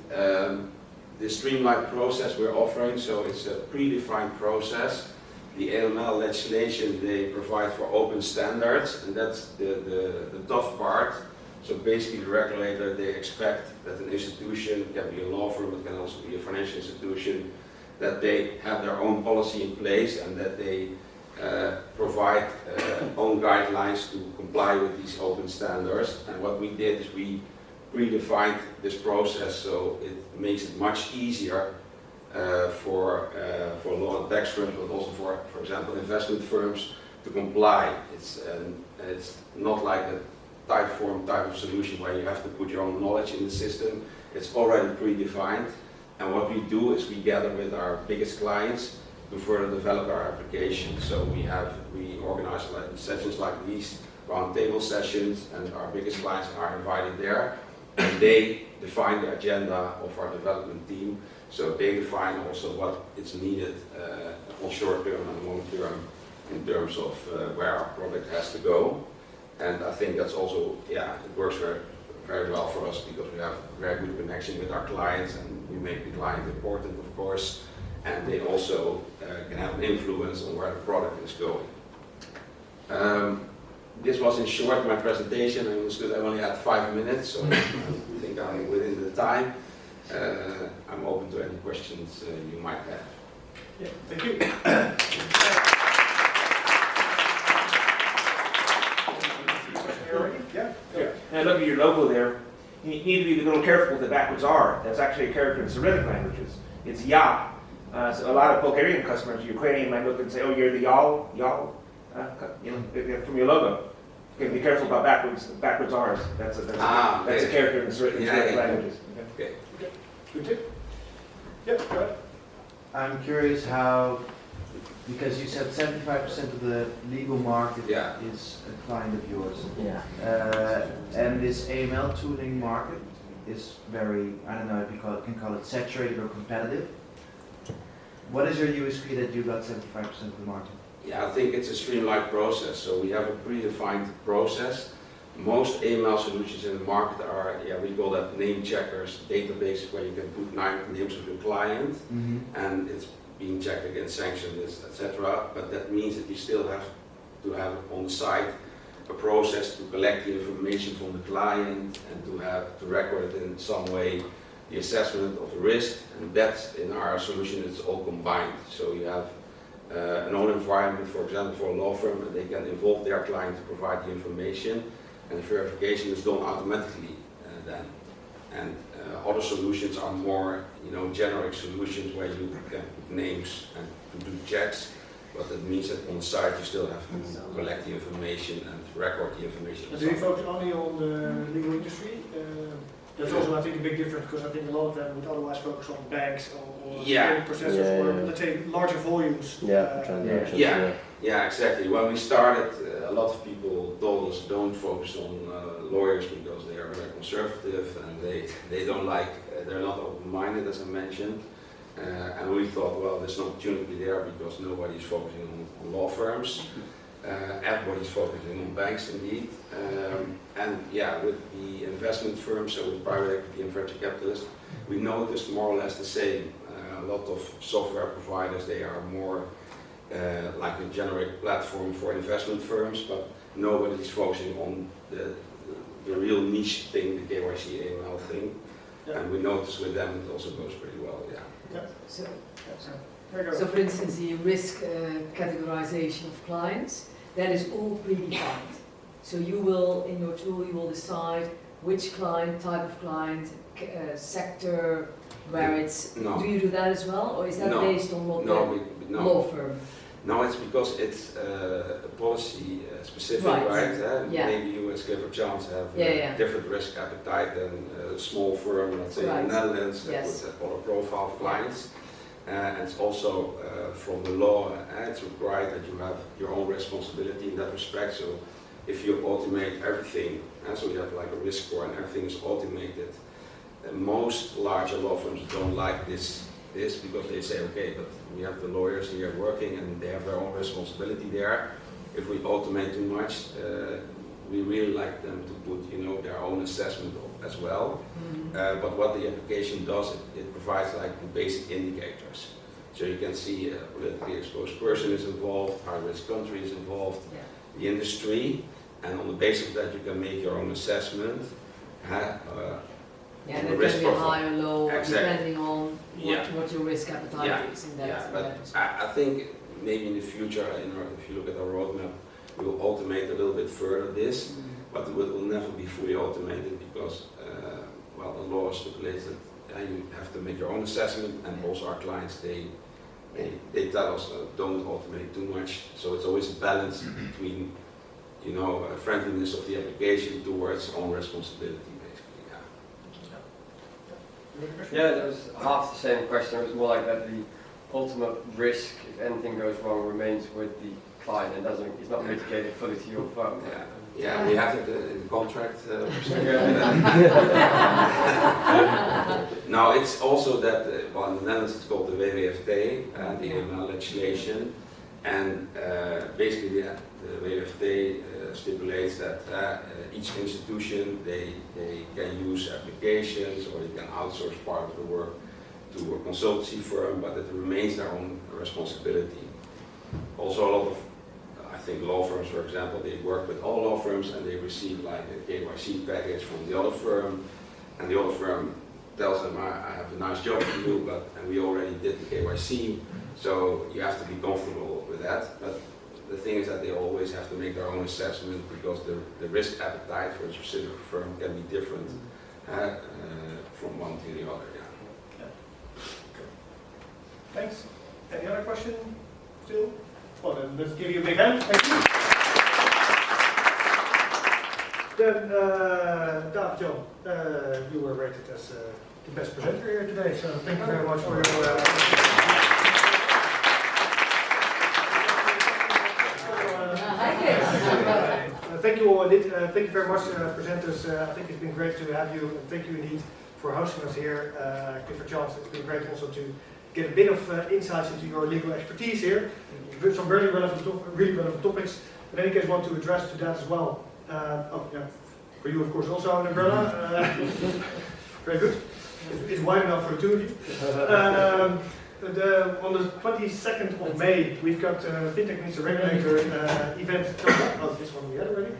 M: the streamlined process we're offering, so it's a predefined process. The AML legislation, they provide for open standards, and that's the tough part. So basically the regulator, they expect that an institution, it can be a law firm, it can also be a financial institution, that they have their own policy in place and that they provide own guidelines to comply with these open standards. And what we did is we predefined this process so it makes it much easier for law and tax firms, but also for example, investment firms to comply. It's not like a type of solution where you have to put your own knowledge in the system. It's already predefined. And what we do is we gather with our biggest clients to further develop our application. So we organize sessions like these, roundtable sessions, and our biggest clients are invited there. And they define the agenda of our development team. So they define also what is needed on short term and long term in terms of where our product has to go. And I think that's also, yeah, it works very well for us because we have a very good connection with our clients and we make the client important, of course, and they also can have an influence on where the product is going. This was in short my presentation. I understood I only had 5 minutes, so I think I'm within the time. I'm open to any questions you might have.
A: Yeah, thank you.
D: Yeah. And I look at your logo there. You need to be a little careful with the backwards R. That's actually a character in Cyrillic languages. It's Ya. So a lot of Bulgarian customers, Ukrainian, might look and say, "Oh, you're the y'all," from your logo. Okay, be careful about backwards R's. That's a character in Cyrillic languages.
M: Okay.
A: Good tip. Yeah, go ahead.
I: I'm curious how, because you said 75% of the legal market is a client of yours.
J: Yeah.
I: And this AML tooling market is very, I don't know if you can call it saturated or competitive. What is your USP that you got 75% of the market?
M: Yeah, I think it's a streamlined process. So we have a predefined process. Most AML solutions in the market are, we call that name checkers, databases where you can put names of your client, and it's being checked against sanctions, etc. But that means that you still have to have on the site a process to collect the information from the client and to record it in some way, the assessment of the risk, and that's in our solution. It's all combined. So you have an own environment, for example, for a law firm, and they can involve their client to provide the information, and the verification is done automatically then. And other solutions are more, generic solutions where you can put names and to do checks, but that means that on site you still have to collect the information and record the information.
A: Do you focus only on the legal industry? That's also, I think, a big difference because I think a lot of them would otherwise focus on banks or processors or, let's say, larger volumes.
J: Transactions.
M: Yeah, exactly. When we started, a lot of people told us don't focus on lawyers because they are very conservative and they don't like, they're not open-minded, as I mentioned. And we thought, well, there's an opportunity there because nobody's focusing on law firms. Everybody's focusing on banks indeed. And with the investment firms, so with private equity and venture capitalists, we noticed more or less the same. A lot of software providers, they are more like a generic platform for investment firms, but nobody's focusing on the real niche thing, the KYC AML thing. And we noticed with them it also goes pretty well,
B: So for instance, the risk categorization of clients, that is all predefined. So you will, in your tool, you will decide which client, type of client, sector, where it's... Do you do that as well? Or is that based on what the law firm?
M: No, it's because it's a policy specific, right? Maybe you as Clifford Chance have a different risk appetite than a small firm, let's say in the Netherlands, that would have other profile of clients. And it's also from the law, it's required that you have your own responsibility in that respect. So if you automate everything, so you have like a risk score and everything is automated, most larger law firms don't like this because they say, okay, but we have the lawyers here working and they have their own responsibility there. If we automate too much, we really like them to put, their own assessment as well. But what the application does, it provides like the basic indicators. So you can see a politically exposed person is involved, high-risk country is involved, the industry, and on the basis of that you can make your own assessment.
B: Yeah,
M: the
B: that
M: risk
B: can be
M: profile.
B: high or low,
M: Exactly.
B: depending on
M: Yeah.
B: what your risk appetite
M: Yeah,
B: is in that.
M: Yeah,
B: in
M: but
B: that respect.
M: I think maybe in the future, if you look at our roadmap, we will automate a little bit further this, but it will never be fully automated because, well, the law stipulates that you have to make your own assessment, and also our clients, they tell us don't automate too much. So it's always a balance between, friendliness of the application towards own responsibility, basically.
G: Yeah, that was half the same question. It was more like that the ultimate risk, if anything goes wrong, remains with the client and is not mitigated fully to your firm.
M: Yeah, we have it in the contract. No, it's also that, well, in the Netherlands it's called the WWFT, the AML legislation, and basically the WWFT stipulates that each institution, they can use applications or they can outsource part of the work to a consultancy firm, but it remains their own responsibility. Also a lot of, I think, law firms, for example, they work with all law firms and they receive like a KYC package from the other firm, and the other firm tells them, I have a nice job for you, and we already did the KYC, so you have to be comfortable with that. But the thing is that they always have to make their own assessment because the risk appetite for a specific firm can be different from one to the other. Yeah.
A: Thanks. Any other question still? Well, then let's give you a big hand. Thank you. Then, David John, you were rated as the best presenter here today, so thank you very much for your. Thank you all indeed. Thank you very much, presenters. I think it's been great to have you, and thank you indeed for hosting us here, Clifford Chance. It's been great also to get a bit of insights into your legal expertise here. Some really relevant topics. In any case, I want to address to that as well. For you, of course, also an umbrella. Very good. It's wide enough for the two of you. On the 22nd of May, we've got Fintech Meets a Regulator event coming up. Oh, this one we had already.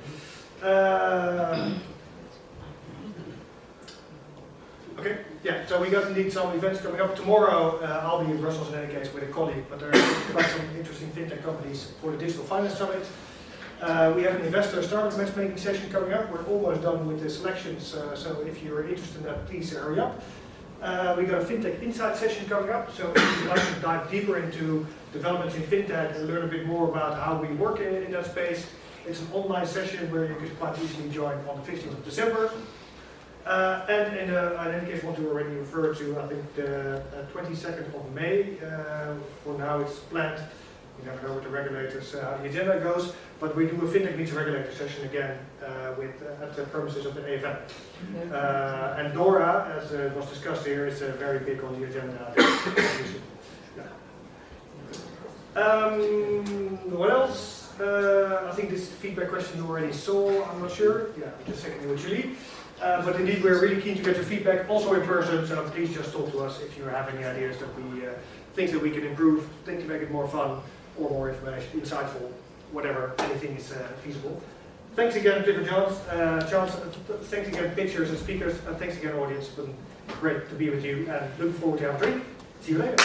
A: Okay, yeah, so we got indeed some events coming up. Tomorrow I'll be in Brussels in any case with a colleague, but there are quite some interesting fintech companies for the Digital Finance Summit. We have an investor startup matchmaking session coming up. We're almost done with the selections, so if you're interested in that, please hurry up. We got a FinTech Insight session coming up, so if you'd like to dive deeper into developments in FinTech and learn a bit more about how we work in that space, it's an online session where you could quite easily join on the 15th of December. And in any case, I want to already refer to, I think, the 22nd of May. For now, it's planned. You never know with the regulators how the agenda goes, but we do a FinTech Meets a Regulator session again at the premises of the AFM. And DORA, as was discussed here, is very big on the agenda. What else? I think this feedback question you already saw, I'm not sure. Yeah, just secondly with Julie. But indeed, we're really keen to get your feedback, also in person, so please just talk to us if you have any ideas that things that we can improve, things to make it more fun, or more information, insightful, whatever, anything is feasible. Thanks again, Clifford Chance. Thanks again, pitchers and speakers, and thanks again, audience. It's been great to be with you, and looking forward to have a drink. See you later.